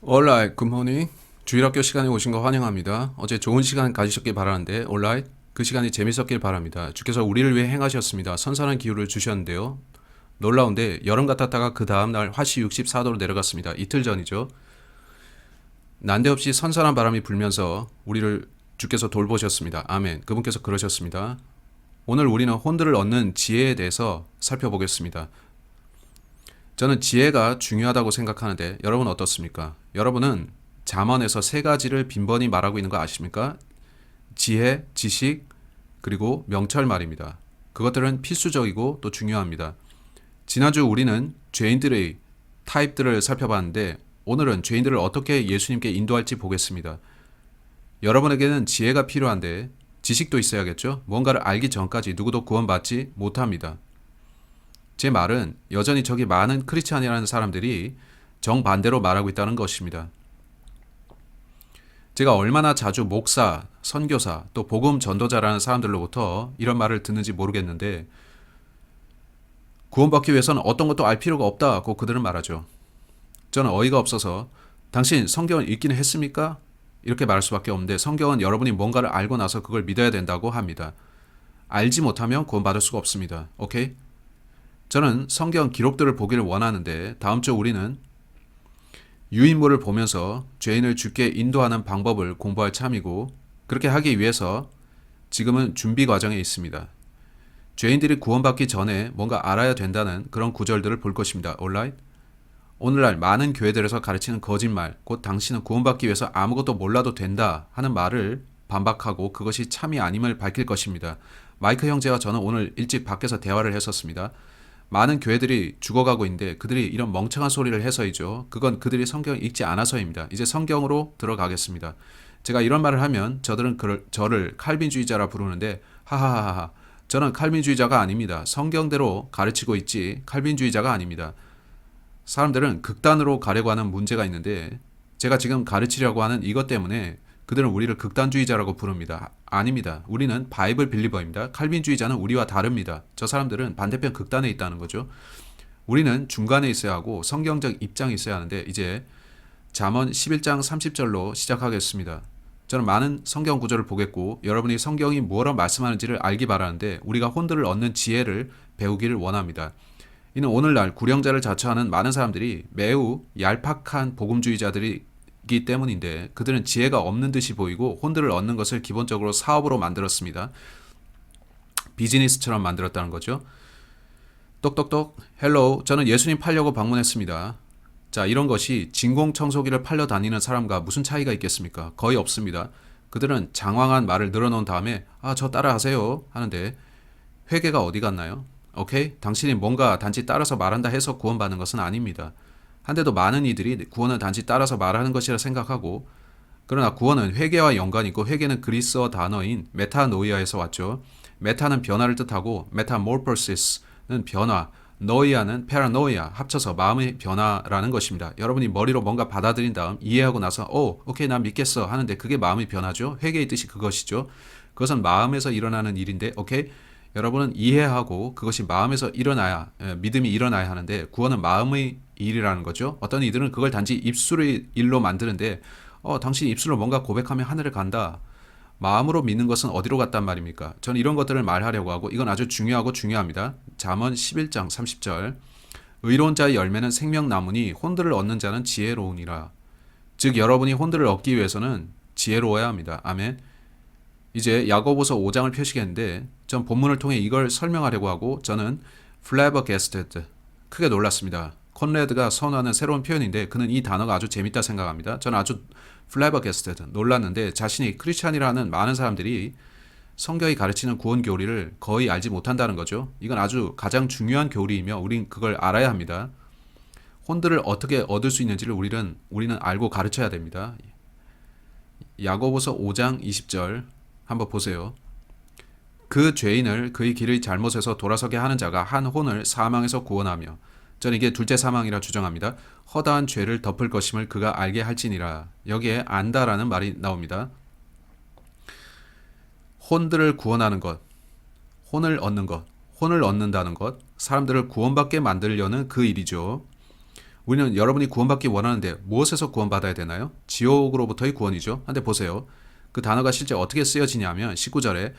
Alright, good morning. 주일학교 시간에 오신 거 환영합니다. 어제 좋은 시간 가지셨길 바라는데, alright, 그 시간이 재밌었길 바랍니다. 주께서 우리를 위해 행하셨습니다. 선선한 기후를 주셨는데요. 놀라운데 여름 같았다가 그 다음날 화씨 64도로 내려갔습니다. 이틀 전이죠. 난데없이 선선한 바람이 불면서 우리를 주께서 돌보셨습니다. 아멘. 그분께서 그러셨습니다. 오늘 우리는 혼들을 얻는 지혜에 대해서 살펴보겠습니다. 저는 지혜가 중요하다고 생각하는데 여러분 어떻습니까? 여러분은 잠언에서 세 가지를 빈번히 말하고 있는 거 아십니까? 지혜, 지식, 그리고 명철 말입니다. 그것들은 필수적이고 또 중요합니다. 지난주 우리는 죄인들의 타입들을 살펴봤는데 오늘은 죄인들을 어떻게 예수님께 인도할지 보겠습니다. 여러분에게는 지혜가 필요한데 지식도 있어야겠죠? 뭔가를 알기 전까지 누구도 구원받지 못합니다. 제 말은 여전히 저기 많은 크리스찬이라는 사람들이 정반대로 말하고 있다는 것입니다. 제가 얼마나 자주 목사, 선교사, 또 복음 전도자라는 사람들로부터 이런 말을 듣는지 모르겠는데 구원받기 위해서는 어떤 것도 알 필요가 없다고 그들은 말하죠. 저는 어이가 없어서 당신 성경을 읽기는 했습니까? 이렇게 말할 수밖에 없는데 성경은 여러분이 뭔가를 알고 나서 그걸 믿어야 된다고 합니다. 알지 못하면 구원받을 수가 없습니다. 오케이? 저는 성경 기록들을 보기를 원하는데 다음 주 우리는 유인물을 보면서 죄인을 주께 인도하는 방법을 공부할 참이고 그렇게 하기 위해서 지금은 준비 과정에 있습니다. 죄인들이 구원받기 전에 뭔가 알아야 된다는 그런 구절들을 볼 것입니다. alright? 오늘날 많은 교회들에서 가르치는 거짓말, 곧 당신은 구원받기 위해서 아무것도 몰라도 된다 하는 말을 반박하고 그것이 참이 아님을 밝힐 것입니다. 마이크 형제와 저는 오늘 일찍 밖에서 대화를 했었습니다. 많은 교회들이 죽어가고 있는데 그들이 이런 멍청한 소리를 해서이죠. 그건 그들이 성경을 읽지 않아서입니다. 이제 성경으로 들어가겠습니다. 제가 이런 말을 하면 저들은 저를 칼빈주의자라 부르는데 하하하하. 저는 칼빈주의자가 아닙니다. 성경대로 가르치고 있지 칼빈주의자가 아닙니다. 사람들은 극단으로 가려고 하는 문제가 있는데 제가 지금 가르치려고 하는 이것 때문에 그들은 우리를 극단주의자라고 부릅니다. 아닙니다. 우리는 바이블 빌리버입니다. 칼빈주의자는 우리와 다릅니다. 저 사람들은 반대편 극단에 있다는 거죠. 우리는 중간에 있어야 하고 성경적 입장이 있어야 하는데 이제 잠언 11장 30절로 시작하겠습니다. 저는 많은 성경 구절을 보겠고 여러분이 성경이 뭐라 말씀하는지를 알기 바라는데 우리가 혼들을 얻는 지혜를 배우기를 원합니다. 이는 오늘날 구령자를 자처하는 많은 사람들이 매우 얄팍한 복음주의자들이기 때문인데 그들은 지혜가 없는 듯이 보이고 혼들을 얻는 것을 기본적으로 사업으로 만들었습니다. 비즈니스처럼 만들었다는 거죠. 똑똑똑 헬로우 저는 예수님 팔려고 방문했습니다. 자, 이런 것이 진공청소기를 팔려 다니는 사람과 무슨 차이가 있겠습니까? 거의 없습니다. 그들은 장황한 말을 늘어놓은 다음에 저 따라하세요 하는데 회개가 어디 갔나요? 오케이? 당신이 뭔가 단지 따라서 말한다 해서 구원받는 것은 아닙니다. 한데도 많은 이들이 구원은 단지 따라서 말하는 것이라 생각하고 그러나 구원은 회개와 연관이 있고 회개는 그리스어 단어인 메타노이아에서 왔죠. 메타는 변화를 뜻하고 메타모르포시스는 변화, 노이아는 페라노이아 합쳐서 마음의 변화라는 것입니다. 여러분이 머리로 뭔가 받아들인 다음 이해하고 나서 오케이 난 믿겠어 하는데 그게 마음의 변화죠. 회개의 뜻이 그것이죠. 그것은 마음에서 일어나는 일인데 오케이? 여러분은 이해하고 그것이 마음에서 일어나야 믿음이 일어나야 하는데 구원은 마음의 일이라는 거죠. 어떤 이들은 그걸 단지 입술의 일로 만드는데 당신이 입술로 뭔가 고백하면 하늘을 간다. 마음으로 믿는 것은 어디로 갔단 말입니까? 저는 이런 것들을 말하려고 하고 이건 아주 중요하고 중요합니다. 잠언 11장 30절 의로운 자의 열매는 생명나무니 혼들을 얻는 자는 지혜로우니라. 즉 여러분이 혼들을 얻기 위해서는 지혜로워야 합니다. 아멘. 이제 야고보서 5장을 펴시겠는데 전 본문을 통해 이걸 설명하려고 하고 저는 flabbergasted 크게 놀랐습니다. 콘레드가 선호하는 새로운 표현인데 그는 이 단어가 아주 재밌다 생각합니다. 저는 아주 flabbergasted 놀랐는데 자신이 크리스찬이라는 많은 사람들이 성경이 가르치는 구원 교리를 거의 알지 못한다는 거죠. 이건 아주 가장 중요한 교리이며 우린 그걸 알아야 합니다. 혼들을 어떻게 얻을 수 있는지를 우리는 알고 가르쳐야 됩니다. 야고보서 5장 20절 한번 보세요. 그 죄인을 그의 길의 잘못에서 돌아서게 하는 자가 한 혼을 사망에서 구원하며 저는 이게 둘째 사망이라 주장합니다. 허다한 죄를 덮을 것임을 그가 알게 할지니라. 여기에 안다라는 말이 나옵니다. 혼들을 구원하는 것, 혼을 얻는다는 것, 사람들을 구원받게 만들려는 그 일이죠. 우리는 여러분이 구원받기 원하는데 무엇에서 구원받아야 되나요? 지옥으로부터의 구원이죠. 근데 보세요. 그 단어가 실제 어떻게 쓰여지냐면 19절에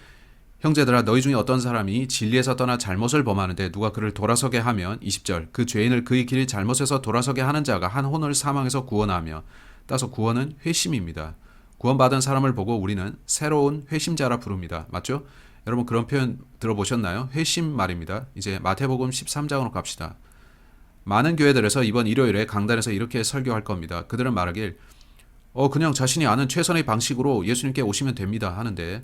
형제들아 너희 중에 어떤 사람이 진리에서 떠나 잘못을 범하는데 누가 그를 돌아서게 하면 20절 그 죄인을 그의 길 잘못에서 돌아서게 하는 자가 한 혼을 사망에서 구원하며 따서 구원은 회심입니다. 구원받은 사람을 보고 우리는 새로운 회심자라 부릅니다. 맞죠? 여러분 그런 표현 들어보셨나요? 회심 말입니다. 이제 마태복음 13장으로 갑시다. 많은 교회들에서 이번 일요일에 강단에서 이렇게 설교할 겁니다. 그들은 말하길 그냥 자신이 아는 최선의 방식으로 예수님께 오시면 됩니다 하는데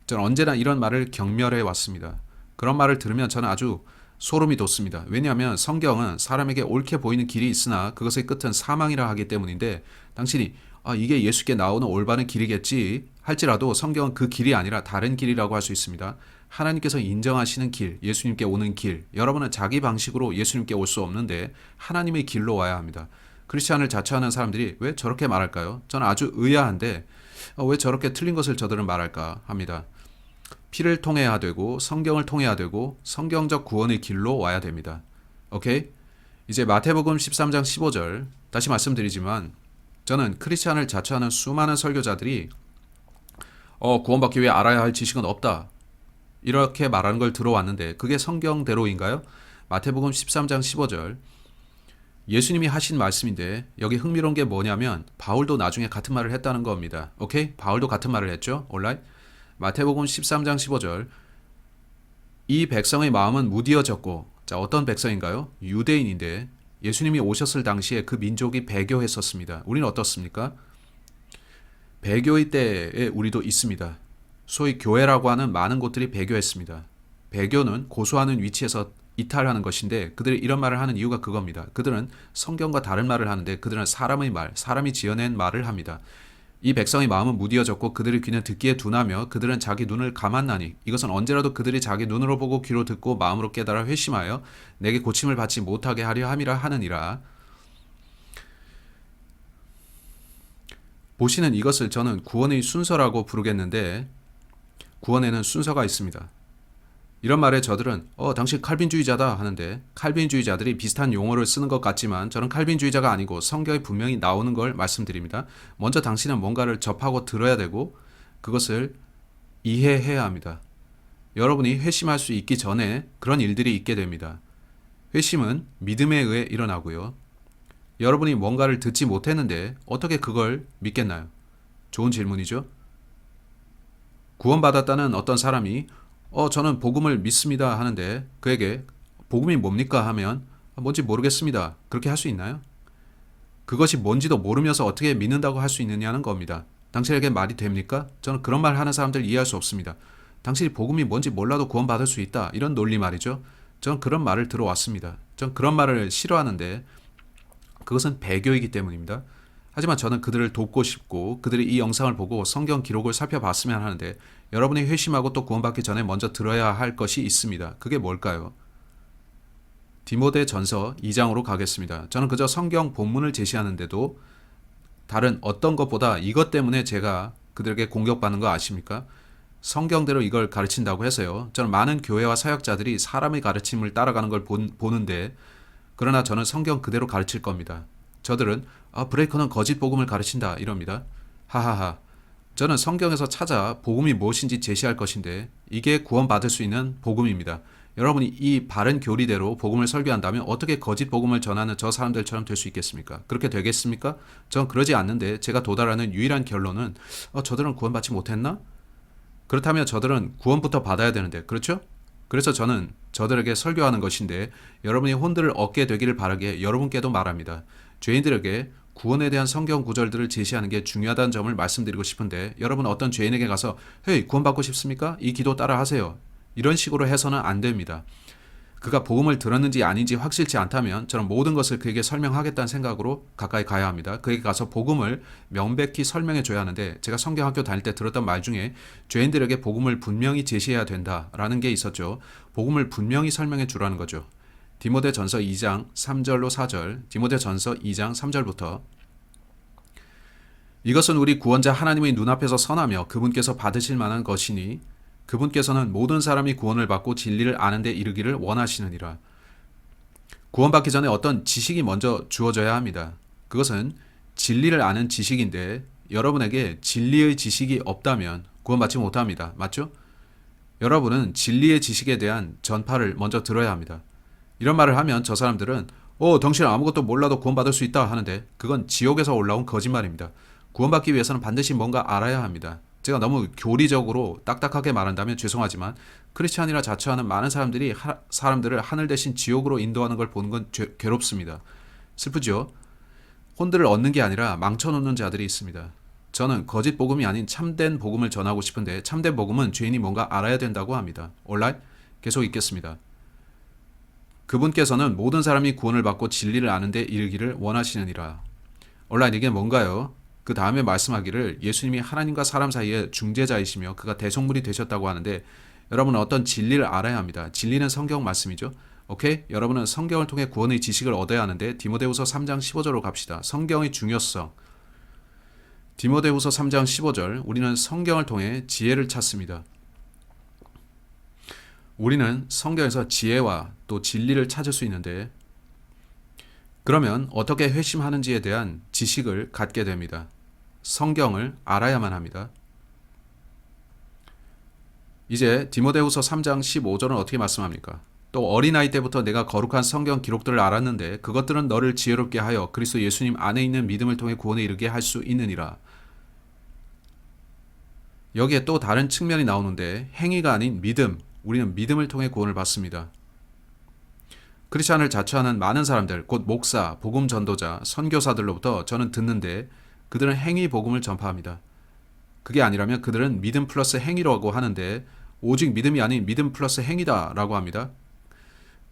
저는 언제나 이런 말을 경멸해 왔습니다. 그런 말을 들으면 저는 아주 소름이 돋습니다. 왜냐하면 성경은 사람에게 옳게 보이는 길이 있으나 그것의 끝은 사망이라 하기 때문인데 당신이 이게 예수께 나오는 올바른 길이겠지 할지라도 성경은 그 길이 아니라 다른 길이라고 할 수 있습니다. 하나님께서 인정하시는 길, 예수님께 오는 길. 여러분은 자기 방식으로 예수님께 올 수 없는데 하나님의 길로 와야 합니다. 크리스찬을 자처하는 사람들이 왜 저렇게 말할까요? 저는 아주 의아한데 왜 저렇게 틀린 것을 저들은 말할까 합니다. 피를 통해야 되고 성경을 통해야 되고 성경적 구원의 길로 와야 됩니다. 오케이? 이제 마태복음 13장 15절 다시 말씀드리지만 저는 크리스찬을 자처하는 수많은 설교자들이 구원받기 위해 알아야 할 지식은 없다. 이렇게 말하는 걸 들어왔는데 그게 성경대로인가요? 마태복음 13장 15절 예수님이 하신 말씀인데 여기 흥미로운 게 뭐냐면 바울도 나중에 같은 말을 했다는 겁니다. 오케이? 바울도 같은 말을 했죠. 온라인? 마태복음 13장 15절 이 백성의 마음은 무디어졌고 자 어떤 백성인가요? 유대인인데 예수님이 오셨을 당시에 그 민족이 배교했었습니다. 우리는 어떻습니까? 배교의 때에 우리도 있습니다. 소위 교회라고 하는 많은 곳들이 배교했습니다. 배교는 고소하는 위치에서 이탈하는 것인데 그들이 이런 말을 하는 이유가 그겁니다. 그들은 성경과 다른 말을 하는데 그들은 사람의 말, 사람이 지어낸 말을 합니다. 이 백성의 마음은 무디어졌고 그들의 귀는 듣기에 둔하며 그들은 자기 눈을 감았나니 이것은 언제라도 그들이 자기 눈으로 보고 귀로 듣고 마음으로 깨달아 회심하여 내게 고침을 받지 못하게 하려 함이라 하느니라. 보시는 이것을 저는 구원의 순서라고 부르겠는데 구원에는 순서가 있습니다. 이런 말에 저들은 당신 칼빈주의자다 하는데 칼빈주의자들이 비슷한 용어를 쓰는 것 같지만 저는 칼빈주의자가 아니고 성경에 분명히 나오는 걸 말씀드립니다. 먼저 당신은 뭔가를 접하고 들어야 되고 그것을 이해해야 합니다. 여러분이 회심할 수 있기 전에 그런 일들이 있게 됩니다. 회심은 믿음에 의해 일어나고요. 여러분이 뭔가를 듣지 못했는데 어떻게 그걸 믿겠나요? 좋은 질문이죠. 구원받았다는 어떤 사람이 저는 복음을 믿습니다 하는데 그에게 복음이 뭡니까 하면 뭔지 모르겠습니다. 그렇게 할 수 있나요? 그것이 뭔지도 모르면서 어떻게 믿는다고 할 수 있느냐는 겁니다. 당신에게 말이 됩니까? 저는 그런 말 하는 사람들 이해할 수 없습니다. 당신이 복음이 뭔지 몰라도 구원받을 수 있다. 이런 논리 말이죠. 저는 그런 말을 들어왔습니다. 저는 그런 말을 싫어하는데 그것은 배교이기 때문입니다. 하지만 저는 그들을 돕고 싶고 그들이 이 영상을 보고 성경 기록을 살펴봤으면 하는데 여러분이 회심하고 또 구원받기 전에 먼저 들어야 할 것이 있습니다. 그게 뭘까요? 디모데전서 2장으로 가겠습니다. 저는 그저 성경 본문을 제시하는데도 다른 어떤 것보다 이것 때문에 제가 그들에게 공격받는 거 아십니까? 성경대로 이걸 가르친다고 해서요. 저는 많은 교회와 사역자들이 사람의 가르침을 따라가는 걸 보는데 그러나 저는 성경 그대로 가르칠 겁니다. 저들은 브레이커는 거짓 복음을 가르친다 이럽니다. 하하하. 저는 성경에서 찾아 복음이 무엇인지 제시할 것인데 이게 구원받을 수 있는 복음입니다. 여러분이 이 바른 교리대로 복음을 설교한다면 어떻게 거짓 복음을 전하는 저 사람들처럼 될 수 있겠습니까? 그렇게 되겠습니까? 전 그러지 않는데 제가 도달하는 유일한 결론은 저들은 구원받지 못했나? 그렇다면 저들은 구원부터 받아야 되는데 그렇죠? 그래서 저는 저들에게 설교하는 것인데 여러분이 혼들을 얻게 되기를 바라기에 여러분께도 말합니다. 죄인들에게 구원에 대한 성경 구절들을 제시하는 게 중요하다는 점을 말씀드리고 싶은데 여러분 어떤 죄인에게 가서 헤이 구원받고 싶습니까? 이 기도 따라 하세요. 이런 식으로 해서는 안 됩니다. 그가 복음을 들었는지 아닌지 확실치 않다면 저는 모든 것을 그에게 설명하겠다는 생각으로 가까이 가야 합니다. 그에게 가서 복음을 명백히 설명해 줘야 하는데 제가 성경학교 다닐 때 들었던 말 중에 죄인들에게 복음을 분명히 제시해야 된다라는 게 있었죠. 복음을 분명히 설명해 주라는 거죠. 디모데전서 2장 3절로 4절, 디모데전서 2장 3절부터 이것은 우리 구원자 하나님의 눈앞에서 선하며 그분께서 받으실 만한 것이니 그분께서는 모든 사람이 구원을 받고 진리를 아는 데 이르기를 원하시느니라. 구원받기 전에 어떤 지식이 먼저 주어져야 합니다. 그것은 진리를 아는 지식인데 여러분에게 진리의 지식이 없다면 구원받지 못합니다. 맞죠? 여러분은 진리의 지식에 대한 전파를 먼저 들어야 합니다. 이런 말을 하면 저 사람들은 당신은 아무것도 몰라도 구원받을 수 있다 하는데 그건 지옥에서 올라온 거짓말입니다. 구원받기 위해서는 반드시 뭔가 알아야 합니다. 제가 너무 교리적으로 딱딱하게 말한다면 죄송하지만 크리스찬이라 자처하는 많은 사람들이 사람들을 하늘 대신 지옥으로 인도하는 걸 보는 건 괴롭습니다. 슬프죠? 혼들을 얻는 게 아니라 망쳐놓는 자들이 있습니다. 저는 거짓 복음이 아닌 참된 복음을 전하고 싶은데 참된 복음은 죄인이 뭔가 알아야 된다고 합니다. 온라인? 계속 읽겠습니다. 그분께서는 모든 사람이 구원을 받고 진리를 아는 데 이르기를 원하시느니라. 온라인 이게 뭔가요? 그 다음에 말씀하기를 예수님이 하나님과 사람 사이의 중재자이시며 그가 대속물이 되셨다고 하는데 여러분은 어떤 진리를 알아야 합니다. 진리는 성경 말씀이죠. 오케이? 여러분은 성경을 통해 구원의 지식을 얻어야 하는데 디모데후서 3장 15절로 갑시다. 성경의 중요성. 디모데후서 3장 15절 우리는 성경을 통해 지혜를 찾습니다. 우리는 성경에서 지혜와 또 진리를 찾을 수 있는데 그러면 어떻게 회심하는지에 대한 지식을 갖게 됩니다. 성경을 알아야만 합니다. 이제 디모데후서 3장 15절은 어떻게 말씀합니까? 또 어린아이 때부터 내가 거룩한 성경 기록들을 알았는데 그것들은 너를 지혜롭게 하여 그리스도 예수님 안에 있는 믿음을 통해 구원에 이르게 할 수 있느니라. 여기에 또 다른 측면이 나오는데 행위가 아닌 믿음, 우리는 믿음을 통해 구원을 받습니다. 크리스찬을 자처하는 많은 사람들, 곧 목사, 복음 전도자, 선교사들로부터 저는 듣는데 그들은 행위 복음을 전파합니다. 그게 아니라면 그들은 믿음 플러스 행위라고 하는데 오직 믿음이 아닌 믿음 플러스 행위다라고 합니다.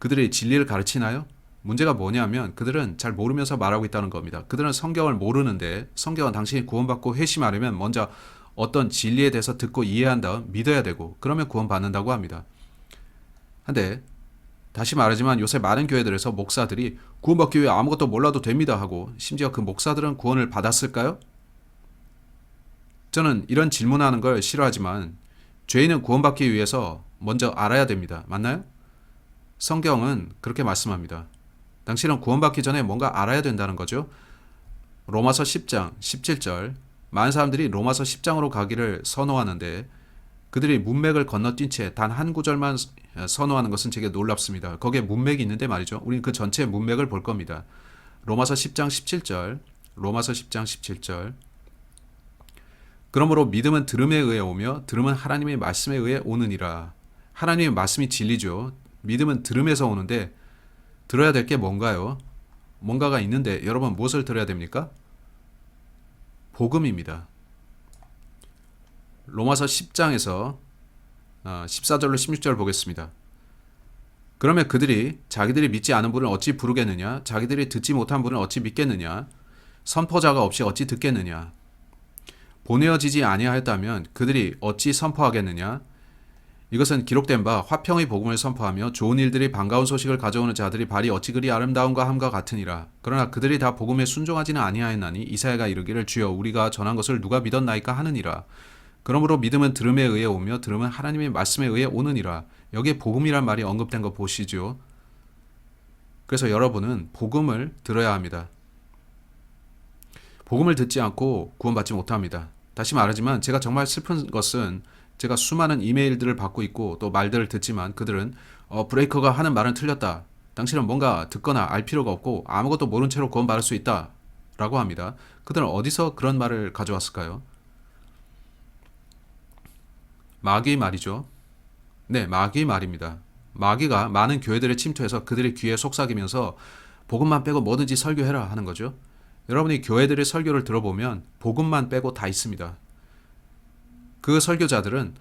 그들이 진리를 가르치나요? 문제가 뭐냐면 그들은 잘 모르면서 말하고 있다는 겁니다. 그들은 성경을 모르는데 성경은 당신이 구원받고 회심하려면 먼저 어떤 진리에 대해서 듣고 이해한 다음 믿어야 되고 그러면 구원받는다고 합니다. 근데 다시 말하지만 요새 많은 교회들에서 목사들이 구원받기 위해 아무것도 몰라도 됩니다 하고 심지어 그 목사들은 구원을 받았을까요? 저는 이런 질문하는 걸 싫어하지만 죄인은 구원받기 위해서 먼저 알아야 됩니다. 맞나요? 성경은 그렇게 말씀합니다. 당신은 구원받기 전에 뭔가 알아야 된다는 거죠. 로마서 10장 17절 많은 사람들이 로마서 10장으로 가기를 선호하는데 그들이 문맥을 건너뛴 채 단 한 구절만 선호하는 것은 제게 놀랍습니다. 거기에 문맥이 있는데 말이죠. 우리는 그 전체 문맥을 볼 겁니다. 로마서 10장 17절 로마서 10장 17절 그러므로 믿음은 들음에 의해 오며 들음은 하나님의 말씀에 의해 오느니라. 하나님의 말씀이 진리죠. 믿음은 들음에서 오는데 들어야 될 게 뭔가요? 뭔가가 있는데 여러분 무엇을 들어야 됩니까? 복음입니다. 로마서 10장에서 14절로 16절 보겠습니다. 그러면 그들이 자기들이 믿지 않은 분을 어찌 부르겠느냐? 자기들이 듣지 못한 분을 어찌 믿겠느냐? 선포자가 없이 어찌 듣겠느냐? 보내어지지 아니하였다면 그들이 어찌 선포하겠느냐? 이것은 기록된 바 화평의 복음을 선포하며 좋은 일들이 반가운 소식을 가져오는 자들이 발이 어찌 그리 아름다운가 함과 같으니라. 그러나 그들이 다 복음에 순종하지는 아니하였나니 이사야가 이르기를 주여 우리가 전한 것을 누가 믿었나이까 하느니라. 그러므로 믿음은 들음에 의해 오며 들음은 하나님의 말씀에 의해 오느니라. 여기에 복음이란 말이 언급된 거 보시죠. 그래서 여러분은 복음을 들어야 합니다. 복음을 듣지 않고 구원받지 못합니다. 다시 말하지만 제가 정말 슬픈 것은 제가 수많은 이메일들을 받고 있고 또 말들을 듣지만 그들은 브레이커가 하는 말은 틀렸다. 당신은 뭔가 듣거나 알 필요가 없고 아무것도 모른 채로 구원받을 수 있다. 라고 합니다. 그들은 어디서 그런 말을 가져왔을까요? 마귀의 말이죠. 네, 마귀의 말입니다. 마귀가 많은 교회들에 침투해서 그들의 귀에 속삭이면서 복음만 빼고 뭐든지 설교해라 하는 거죠. 여러분이 교회들의 설교를 들어보면 복음만 빼고 다 있습니다. 그 설교자들은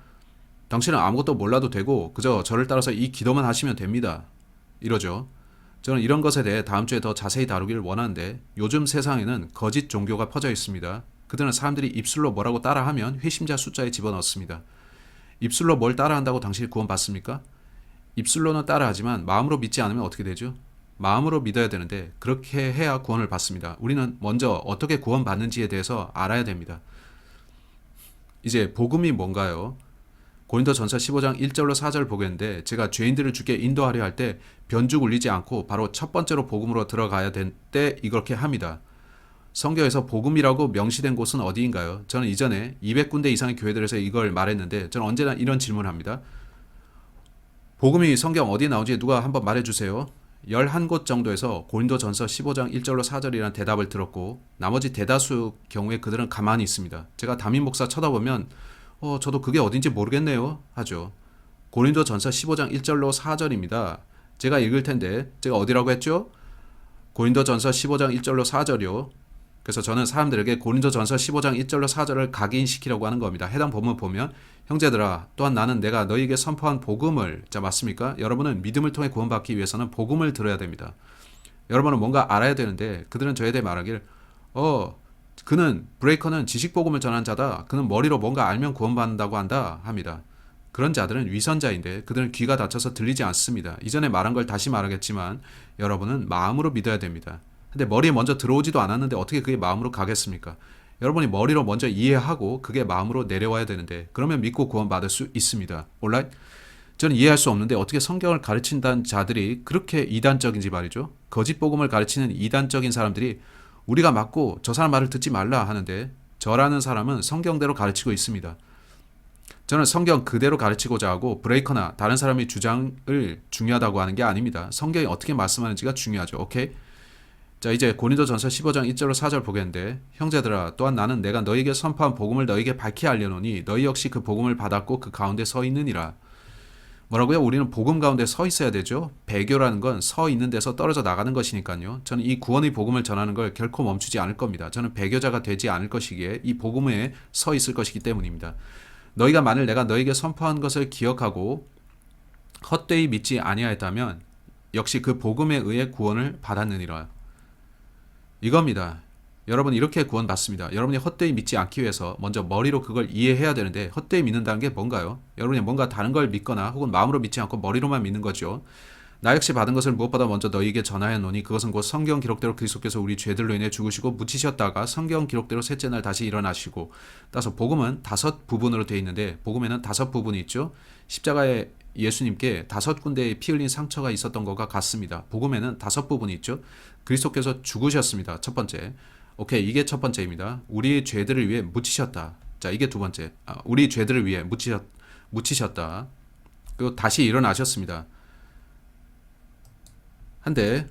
당신은 아무것도 몰라도 되고 그저 저를 따라서 이 기도만 하시면 됩니다. 이러죠. 저는 이런 것에 대해 다음 주에 더 자세히 다루기를 원하는데 요즘 세상에는 거짓 종교가 퍼져 있습니다. 그들은 사람들이 입술로 뭐라고 따라하면 회심자 숫자에 집어넣습니다. 입술로 뭘 따라한다고 당신이 구원받습니까? 입술로는 따라하지만 마음으로 믿지 않으면 어떻게 되죠? 마음으로 믿어야 되는데 그렇게 해야 구원을 받습니다. 우리는 먼저 어떻게 구원받는지에 대해서 알아야 됩니다. 이제 복음이 뭔가요? 고린도전서 15장 1절로 4절 보겠는데 제가 죄인들을 주께 인도하려 할 때 변죽 울리지 않고 바로 첫 번째로 복음으로 들어가야 될 때 이렇게 합니다. 성경에서 복음이라고 명시된 곳은 어디인가요? 저는 이전에 200군데 이상의 교회들에서 이걸 말했는데 저는 언제나 이런 질문을 합니다. 복음이 성경 어디에 나오는지 누가 한번 말해주세요. 11곳 정도에서 고린도전서 15장 1절로 4절이라는 대답을 들었고 나머지 대다수 경우에 그들은 가만히 있습니다. 제가 담임 목사 쳐다보면 저도 그게 어딘지 모르겠네요 하죠. 고린도전서 15장 1절로 4절입니다. 제가 읽을 텐데 제가 어디라고 했죠? 고린도전서 15장 1절로 4절이요. 그래서 저는 사람들에게 고린도전서 15장 1절로 4절을 각인시키려고 하는 겁니다. 해당 본문 보면 형제들아 또한 나는 내가 너희에게 선포한 복음을 자 맞습니까? 여러분은 믿음을 통해 구원받기 위해서는 복음을 들어야 됩니다. 여러분은 뭔가 알아야 되는데 그들은 저에 대해 말하길 브레이커는 지식 복음을 전한 자다. 그는 머리로 뭔가 알면 구원받는다고 한다 합니다. 그런 자들은 위선자인데 그들은 귀가 닫혀서 들리지 않습니다. 이전에 말한 걸 다시 말하겠지만 여러분은 마음으로 믿어야 됩니다. 근데 머리에 먼저 들어오지도 않았는데 어떻게 그게 마음으로 가겠습니까? 여러분이 머리로 먼저 이해하고 그게 마음으로 내려와야 되는데 그러면 믿고 구원받을 수 있습니다. alright? 저는 이해할 수 없는데 어떻게 성경을 가르친다는 자들이 그렇게 이단적인지 말이죠. 거짓 복음을 가르치는 이단적인 사람들이 우리가 맞고 저 사람 말을 듣지 말라 하는데 저라는 사람은 성경대로 가르치고 있습니다. 저는 성경 그대로 가르치고자 하고 브레이커나 다른 사람의 주장을 중요하다고 하는 게 아닙니다. 성경이 어떻게 말씀하는지가 중요하죠. 오케이? 자 이제 고린도전서 15장 1절로 4절 보겠는데 형제들아 또한 나는 내가 너희에게 선포한 복음을 너희에게 밝히 알려노니 너희 역시 그 복음을 받았고 그 가운데 서 있느니라. 뭐라고요? 우리는 복음 가운데 서 있어야 되죠. 배교라는 건 서 있는 데서 떨어져 나가는 것이니까요. 저는 이 구원의 복음을 전하는 걸 결코 멈추지 않을 겁니다. 저는 배교자가 되지 않을 것이기에 이 복음에 서 있을 것이기 때문입니다. 너희가 만일 내가 너희에게 선포한 것을 기억하고 헛되이 믿지 아니하였다면 역시 그 복음에 의해 구원을 받았느니라. 이겁니다. 여러분 이렇게 구원받습니다. 여러분이 헛되이 믿지 않기 위해서 먼저 머리로 그걸 이해해야 되는데 헛되이 믿는다는 게 뭔가요? 여러분이 뭔가 다른 걸 믿거나 혹은 마음으로 믿지 않고 머리로만 믿는 거죠. 나 역시 받은 것을 무엇보다 먼저 너희에게 전하였노니 그것은 곧 성경 기록대로 그리스도께서 우리 죄들로 인해 죽으시고 묻히셨다가 성경 기록대로 셋째 날 다시 일어나시고 따라서 복음은 5부분으로 되어 있는데 복음에는 5부분이 있죠. 십자가에 예수님께 5군데의 피 흘린 상처가 있었던 것과 같습니다. 복음에는 5부분이 있죠. 그리스도께서 죽으셨습니다. 첫 번째. 오케이, 이게 첫 번째입니다. 우리 죄들을 위해 묻히셨다. 자, 이게 두 번째. 우리 죄들을 위해 묻히셨다. 그리고 다시 일어나셨습니다. 한데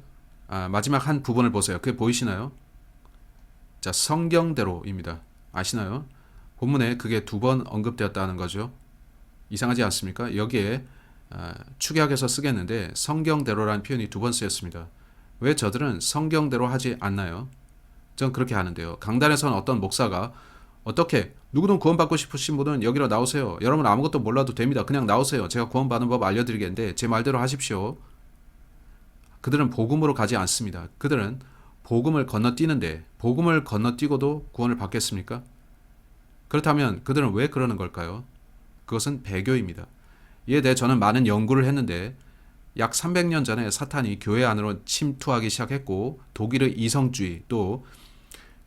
마지막 한 부분을 보세요. 그게 보이시나요? 자, 성경대로입니다. 아시나요? 본문에 그게 2번 언급되었다는 거죠. 이상하지 않습니까? 여기에 축약해서 쓰겠는데 성경대로라는 표현이 2번 쓰였습니다. 왜 저들은 성경대로 하지 않나요? 전 그렇게 하는데요. 강단에서는 어떤 목사가 어떻게 누구든 구원받고 싶으신 분은 여기로 나오세요. 여러분 아무것도 몰라도 됩니다. 그냥 나오세요. 제가 구원받는 법 알려드리겠는데 제 말대로 하십시오. 그들은 복음으로 가지 않습니다. 그들은 복음을 건너뛰는데 복음을 건너뛰고도 구원을 받겠습니까? 그렇다면 그들은 왜 그러는 걸까요? 그것은 배교입니다. 이에 대해 저는 많은 연구를 했는데 약 300년 전에 사탄이 교회 안으로 침투하기 시작했고 독일의 이성주의 또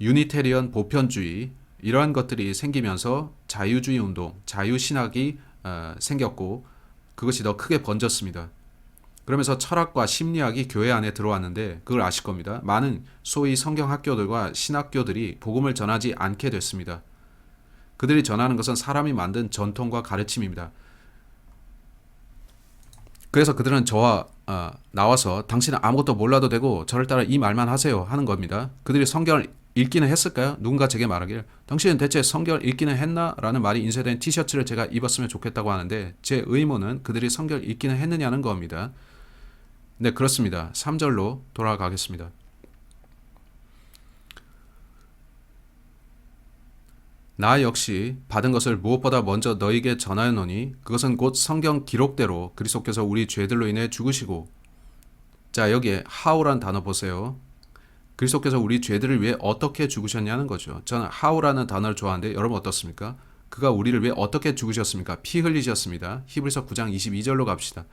유니테리언 보편주의 이러한 것들이 생기면서 자유주의 운동, 자유신학이 생겼고 그것이 더 크게 번졌습니다. 그러면서 철학과 심리학이 교회 안에 들어왔는데 그걸 아실 겁니다. 많은 소위 성경학교들과 신학교들이 복음을 전하지 않게 됐습니다. 그들이 전하는 것은 사람이 만든 전통과 가르침입니다. 그래서 그들은 저와 나와서 당신은 아무것도 몰라도 되고 저를 따라 이 말만 하세요 하는 겁니다. 그들이 성경을 읽기는 했을까요? 누군가 제게 말하길 당신은 대체 성경을 읽기는 했나? 라는 말이 인쇄된 티셔츠를 제가 입었으면 좋겠다고 하는데 제 의문은 그들이 성경을 읽기는 했느냐는 겁니다. 네, 그렇습니다. 3절로 돌아가겠습니다. 나 역시 받은 것을 무엇보다 먼저 너희에게 전하였노니 그것은 곧 성경 기록대로 그리스도께서 우리 죄들로 인해 죽으시고 자 여기에 how란 단어 보세요. 그리스도께서 우리 죄들을 위해 어떻게 죽으셨냐는 거죠. 저는 how라는 단어를 좋아하는데 여러분 어떻습니까? 그가 우리를 위해 어떻게 죽으셨습니까? 피 흘리셨습니다. 히브리서 9장 22절로 갑시다.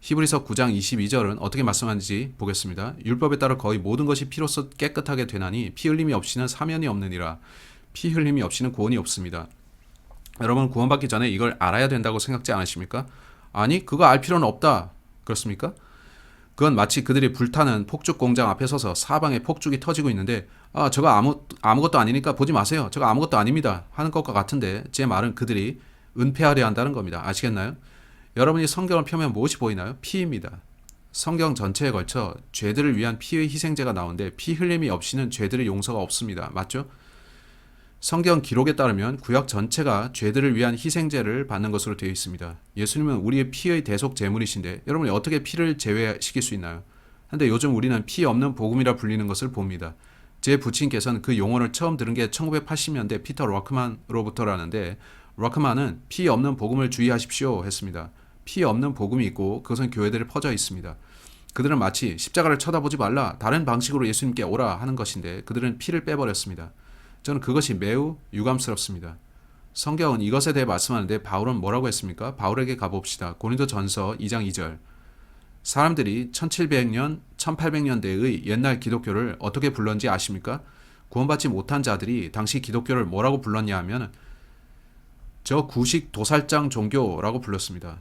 히브리서 9장 22절은 어떻게 말씀하는지 보겠습니다. 율법에 따라 거의 모든 것이 피로써 깨끗하게 되나니 피 흘림이 없이는 사면이 없느니라. 피 흘림이 없이는 구원이 없습니다. 여러분 구원받기 전에 이걸 알아야 된다고 생각지 않으십니까? 아니, 그거 알 필요는 없다. 그렇습니까? 그건 마치 그들이 불타는 폭죽 공장 앞에 서서 사방에 폭죽이 터지고 있는데 저거 아무것도 아니니까 보지 마세요. 저거 아무것도 아닙니다. 하는 것과 같은데 제 말은 그들이 은폐하려 한다는 겁니다. 아시겠나요? 여러분이 성경을 펴면 무엇이 보이나요? 피입니다. 성경 전체에 걸쳐 죄들을 위한 피의 희생제가 나오는데 피 흘림이 없이는 죄들의 용서가 없습니다. 맞죠? 성경 기록에 따르면 구약 전체가 죄들을 위한 희생제를 받는 것으로 되어 있습니다. 예수님은 우리의 피의 대속 제물이신데 여러분이 어떻게 피를 제외시킬 수 있나요? 근데 요즘 우리는 피 없는 복음이라 불리는 것을 봅니다. 제 부친께서는 그 용어를 처음 들은 게 1980년대 피터 락크만으로부터라는데 락크만은 피 없는 복음을 주의하십시오 했습니다. 피 없는 복음이 있고 그것은 교회들에 퍼져 있습니다. 그들은 마치 십자가를 쳐다보지 말라, 다른 방식으로 예수님께 오라 하는 것인데 그들은 피를 빼버렸습니다. 저는 그것이 매우 유감스럽습니다. 성경은 이것에 대해 말씀하는데 바울은 뭐라고 했습니까? 바울에게 가봅시다. 고린도전서 2장 2절. 사람들이 1700년, 1800년대의 옛날 기독교를 어떻게 불렀는지 아십니까? 구원받지 못한 자들이 당시 기독교를 뭐라고 불렀냐 하면 저 구식 도살장 종교라고 불렀습니다.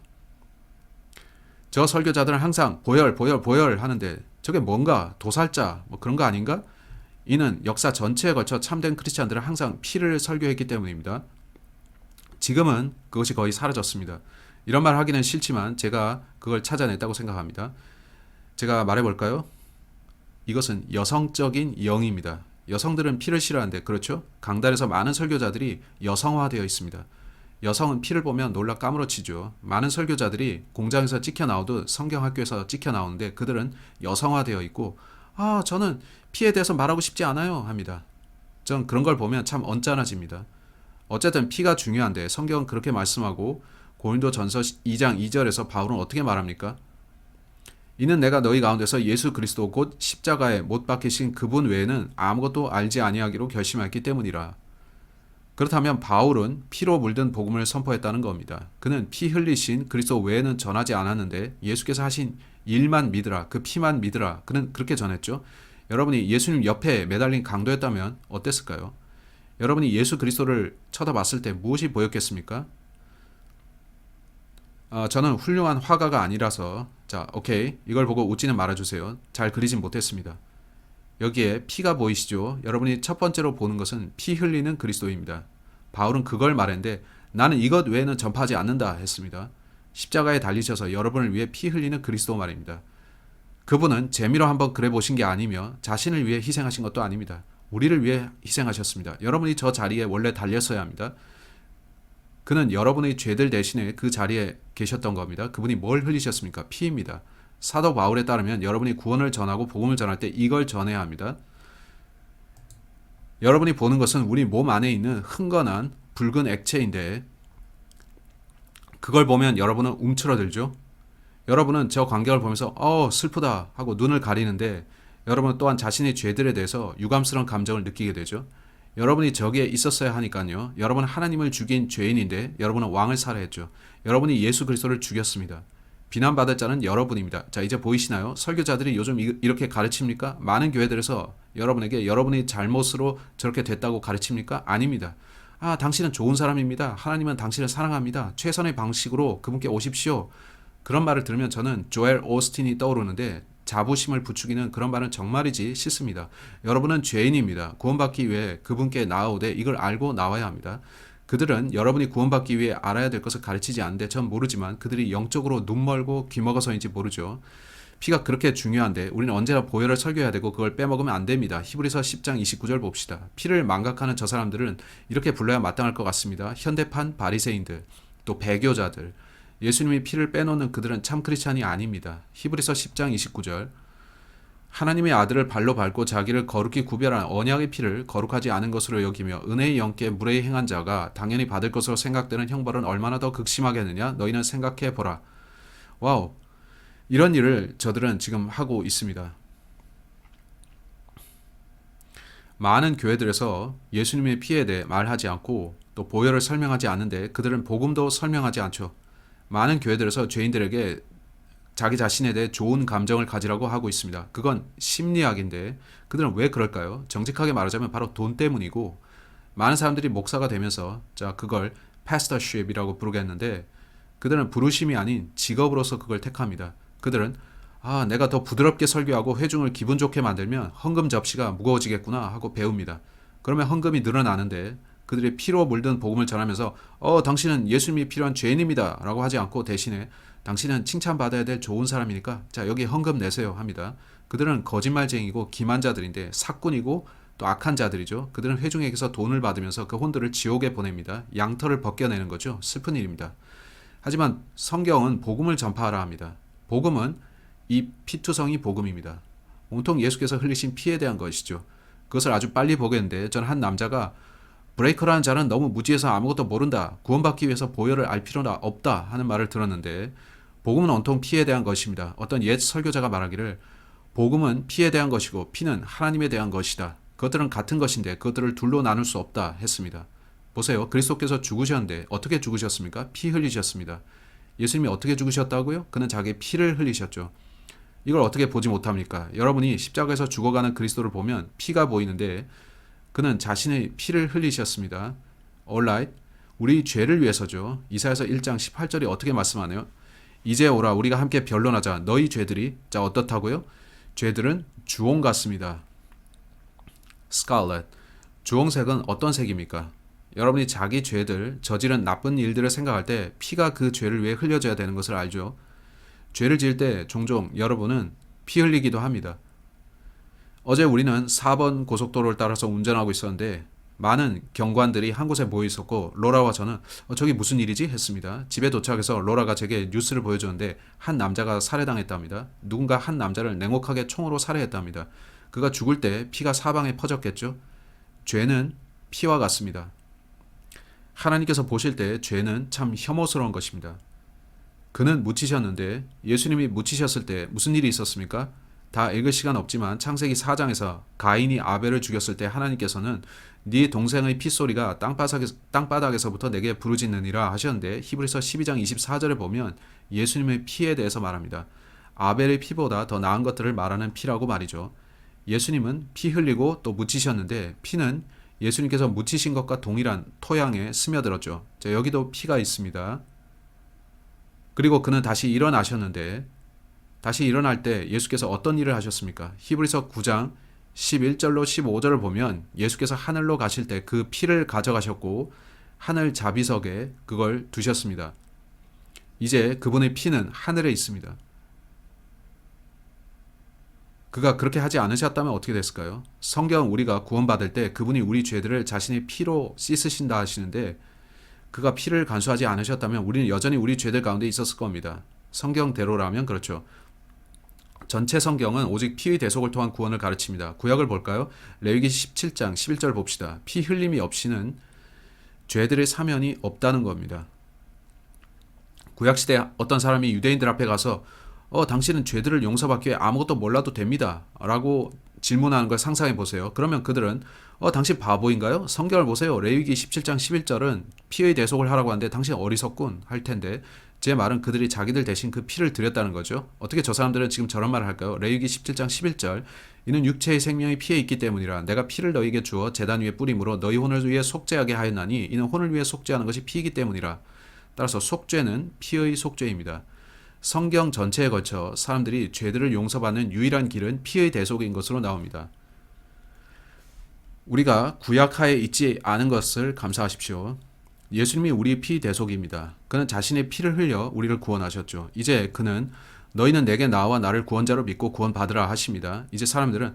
저 설교자들은 항상 보혈 하는데 저게 뭔가 도살자 뭐 그런 거 아닌가? 이는 역사 전체에 걸쳐 참된 크리스찬들은 항상 피를 설교했기 때문입니다. 지금은 그것이 거의 사라졌습니다. 이런 말 하기는 싫지만 제가 그걸 찾아냈다고 생각합니다. 제가 말해볼까요? 이것은 여성적인 영입니다. 여성들은 피를 싫어하는데 그렇죠? 강단에서 많은 설교자들이 여성화되어 있습니다. 여성은 피를 보면 놀라 까무러치죠. 많은 설교자들이 공장에서 찍혀 나오듯 성경학교에서 찍혀 나오는데 그들은 여성화되어 있고 저는 피에 대해서 말하고 싶지 않아요 합니다. 전 그런 걸 보면 참 언짢아집니다. 어쨌든 피가 중요한데 성경은 그렇게 말씀하고 고린도전서 2장 2절에서 바울은 어떻게 말합니까? 이는 내가 너희 가운데서 예수 그리스도 곧 십자가에 못 박히신 그분 외에는 아무것도 알지 아니하기로 결심했기 때문이라. 그렇다면 바울은 피로 물든 복음을 선포했다는 겁니다. 그는 피 흘리신 그리스도 외에는 전하지 않았는데 예수께서 하신 일만 믿으라, 그 피만 믿으라. 그는 그렇게 전했죠. 여러분이 예수님 옆에 매달린 강도였다면 어땠을까요? 여러분이 예수 그리스도를 쳐다봤을 때 무엇이 보였겠습니까? 저는 훌륭한 화가가 아니라서 오케이, 이걸 보고 웃지는 말아주세요. 잘 그리진 못했습니다. 여기에 피가 보이시죠? 여러분이 첫 번째로 보는 것은 피 흘리는 그리스도입니다. 바울은 그걸 말했는데 나는 이것 외에는 전파하지 않는다 했습니다. 십자가에 달리셔서 여러분을 위해 피 흘리는 그리스도 말입니다. 그분은 재미로 한번 그래 보신 게 아니며 자신을 위해 희생하신 것도 아닙니다. 우리를 위해 희생하셨습니다. 여러분이 저 자리에 원래 달렸어야 합니다. 그는 여러분의 죄들 대신에 그 자리에 계셨던 겁니다. 그분이 뭘 흘리셨습니까? 피입니다. 사도 바울에 따르면 여러분이 구원을 전하고 복음을 전할 때 이걸 전해야 합니다. 여러분이 보는 것은 우리 몸 안에 있는 흥건한 붉은 액체인데 그걸 보면 여러분은 움츠러들죠. 여러분은 저 광경을 보면서 슬프다 하고 눈을 가리는데 여러분은 또한 자신의 죄들에 대해서 유감스러운 감정을 느끼게 되죠. 여러분이 저기에 있었어야 하니까요. 여러분은 하나님을 죽인 죄인인데 여러분은 왕을 살해했죠. 여러분이 예수 그리스도를 죽였습니다. 비난받을 자는 여러분입니다. 자, 이제 보이시나요? 설교자들이 요즘 이렇게 가르칩니까? 많은 교회들에서 여러분에게 여러분의 잘못으로 저렇게 됐다고 가르칩니까? 아닙니다. 당신은 좋은 사람입니다. 하나님은 당신을 사랑합니다. 최선의 방식으로 그분께 오십시오. 그런 말을 들으면 저는 조엘 오스틴이 떠오르는데 자부심을 부추기는 그런 말은 정말이지 싫습니다. 여러분은 죄인입니다. 구원받기 위해 그분께 나아오되 이걸 알고 나와야 합니다. 그들은 여러분이 구원받기 위해 알아야 될 것을 가르치지 않는데 전 모르지만 그들이 영적으로 눈멀고 귀먹어서인지 모르죠. 피가 그렇게 중요한데 우리는 언제나 보혈을 설교해야 되고 그걸 빼먹으면 안 됩니다. 히브리서 10장 29절 봅시다. 피를 망각하는 저 사람들은 이렇게 불러야 마땅할 것 같습니다. 현대판 바리새인들, 또 배교자들, 예수님이 피를 빼놓는 그들은 참 크리스찬이 아닙니다. 히브리서 10장 29절. 하나님의 아들을 발로 밟고 자기를 거룩히 구별한 언약의 피를 거룩하지 않은 것으로 여기며 은혜의 영께 무례히 행한 자가 당연히 받을 것으로 생각되는 형벌은 얼마나 더 극심하겠느냐? 너희는 생각해 보라. 와우. 이런 일을 저들은 지금 하고 있습니다. 많은 교회들에서 예수님의 피에 대해 말하지 않고 또 보혈을 설명하지 않는데 그들은 복음도 설명하지 않죠. 많은 교회들에서 죄인들에게 자기 자신에 대해 좋은 감정을 가지라고 하고 있습니다. 그건 심리학인데 그들은 왜 그럴까요? 정직하게 말하자면 바로 돈 때문이고 많은 사람들이 목사가 되면서 그걸 pastorship이라고 부르겠는데 그들은 부르심이 아닌 직업으로서 그걸 택합니다. 그들은 내가 더 부드럽게 설교하고 회중을 기분 좋게 만들면 헌금 접시가 무거워지겠구나 하고 배웁니다. 그러면 헌금이 늘어나는데 그들이 피로 물든 복음을 전하면서 당신은 예수님이 필요한 죄인입니다 라고 하지 않고 대신에 당신은 칭찬받아야 될 좋은 사람이니까 자 여기 헌금 내세요 합니다. 그들은 거짓말쟁이고 기만자들인데 사꾼이고 또 악한 자들이죠. 그들은 회중에게서 돈을 받으면서 그 혼들을 지옥에 보냅니다. 양털을 벗겨내는 거죠. 슬픈 일입니다. 하지만 성경은 복음을 전파하라 합니다. 복음은 이 피투성이 복음입니다. 온통 예수께서 흘리신 피에 대한 것이죠. 그것을 아주 빨리 보겠는데 저는 한 남자가 브레이커라는 자는 너무 무지해서 아무것도 모른다. 구원받기 위해서 보혈을 알 필요가 없다 하는 말을 들었는데 복음은 온통 피에 대한 것입니다. 어떤 옛 설교자가 말하기를 복음은 피에 대한 것이고 피는 하나님에 대한 것이다. 그것들은 같은 것인데 그것들을 둘로 나눌 수 없다 했습니다. 보세요. 그리스도께서 죽으셨는데 어떻게 죽으셨습니까? 피 흘리셨습니다. 예수님이 어떻게 죽으셨다고요? 그는 자기의 피를 흘리셨죠. 이걸 어떻게 보지 못합니까? 여러분이 십자가에서 죽어가는 그리스도를 보면 피가 보이는데 그는 자신의 피를 흘리셨습니다. Alright. 우리 죄를 위해서죠. 이사야서 1장 18절이 어떻게 말씀하네요? 이제 오라 우리가 함께 변론하자. 너희 죄들이 자 어떻다고요? 죄들은 주홍 같습니다. Scarlet. 주홍색은 어떤 색입니까? 여러분이 자기 죄들, 저지른 나쁜 일들을 생각할 때 피가 그 죄를 위해 흘려져야 되는 것을 알죠. 죄를 지을 때 종종 여러분은 피 흘리기도 합니다. 어제 우리는 4번 고속도로를 따라서 운전하고 있었는데 많은 경관들이 한 곳에 모여 있었고 로라와 저는 저기 무슨 일이지? 했습니다. 집에 도착해서 로라가 제게 뉴스를 보여주는데 한 남자가 살해당했답니다. 누군가 한 남자를 냉혹하게 총으로 살해했답니다. 그가 죽을 때 피가 사방에 퍼졌겠죠. 죄는 피와 같습니다. 하나님께서 보실 때 죄는 참 혐오스러운 것입니다. 그는 묻히셨는데 예수님이 묻히셨을 때 무슨 일이 있었습니까? 다 읽을 시간 없지만 창세기 4장에서 가인이 아벨을 죽였을 때 하나님께서는 네 동생의 핏소리가 땅바닥에서부터 내게 부르짖느니라 하셨는데 히브리서 12장 24절에 보면 예수님의 피에 대해서 말합니다. 아벨의 피보다 더 나은 것들을 말하는 피라고 말이죠. 예수님은 피 흘리고 또 묻히셨는데 피는 예수님께서 묻히신 것과 동일한 토양에 스며들었죠. 자, 여기도 피가 있습니다. 그리고 그는 다시 일어나셨는데 다시 일어날 때 예수께서 어떤 일을 하셨습니까? 히브리서 9장 11절로 15절을 보면 예수께서 하늘로 가실 때 그 피를 가져가셨고 하늘 자비석에 그걸 두셨습니다. 이제 그분의 피는 하늘에 있습니다. 그가 그렇게 하지 않으셨다면 어떻게 됐을까요? 성경 우리가 구원받을 때 그분이 우리 죄들을 자신의 피로 씻으신다 하시는데 그가 피를 간수하지 않으셨다면 우리는 여전히 우리 죄들 가운데 있었을 겁니다. 성경대로라면 그렇죠. 전체 성경은 오직 피의 대속을 통한 구원을 가르칩니다. 구약을 볼까요? 레위기 17장 11절 봅시다. 피 흘림이 없이는 죄들의 사면이 없다는 겁니다. 구약시대 어떤 사람이 유대인들 앞에 가서 당신은 죄들을 용서받기 위해 아무것도 몰라도 됩니다 라고 질문하는 걸 상상해 보세요. 그러면 그들은 당신 바보인가요? 성경을 보세요. 레위기 17장 11절은 피의 대속을 하라고 하는데 당신 어리석군 할 텐데 제 말은 그들이 자기들 대신 그 피를 드렸다는 거죠. 어떻게 저 사람들은 지금 저런 말을 할까요? 레위기 17장 11절 이는 육체의 생명이 피에 있기 때문이라 내가 피를 너희에게 주어 제단 위에 뿌림으로 너희 혼을 위해 속죄하게 하였나니 이는 혼을 위해 속죄하는 것이 피이기 때문이라. 따라서 속죄는 피의 속죄입니다. 성경 전체에 걸쳐 사람들이 죄들을 용서받는 유일한 길은 피의 대속인 것으로 나옵니다. 우리가 구약하에 있지 않은 것을 감사하십시오. 예수님이 우리의 피 대속입니다. 그는 자신의 피를 흘려 우리를 구원하셨죠. 이제 그는 너희는 내게 나와 나를 구원자로 믿고 구원받으라 하십니다. 이제 사람들은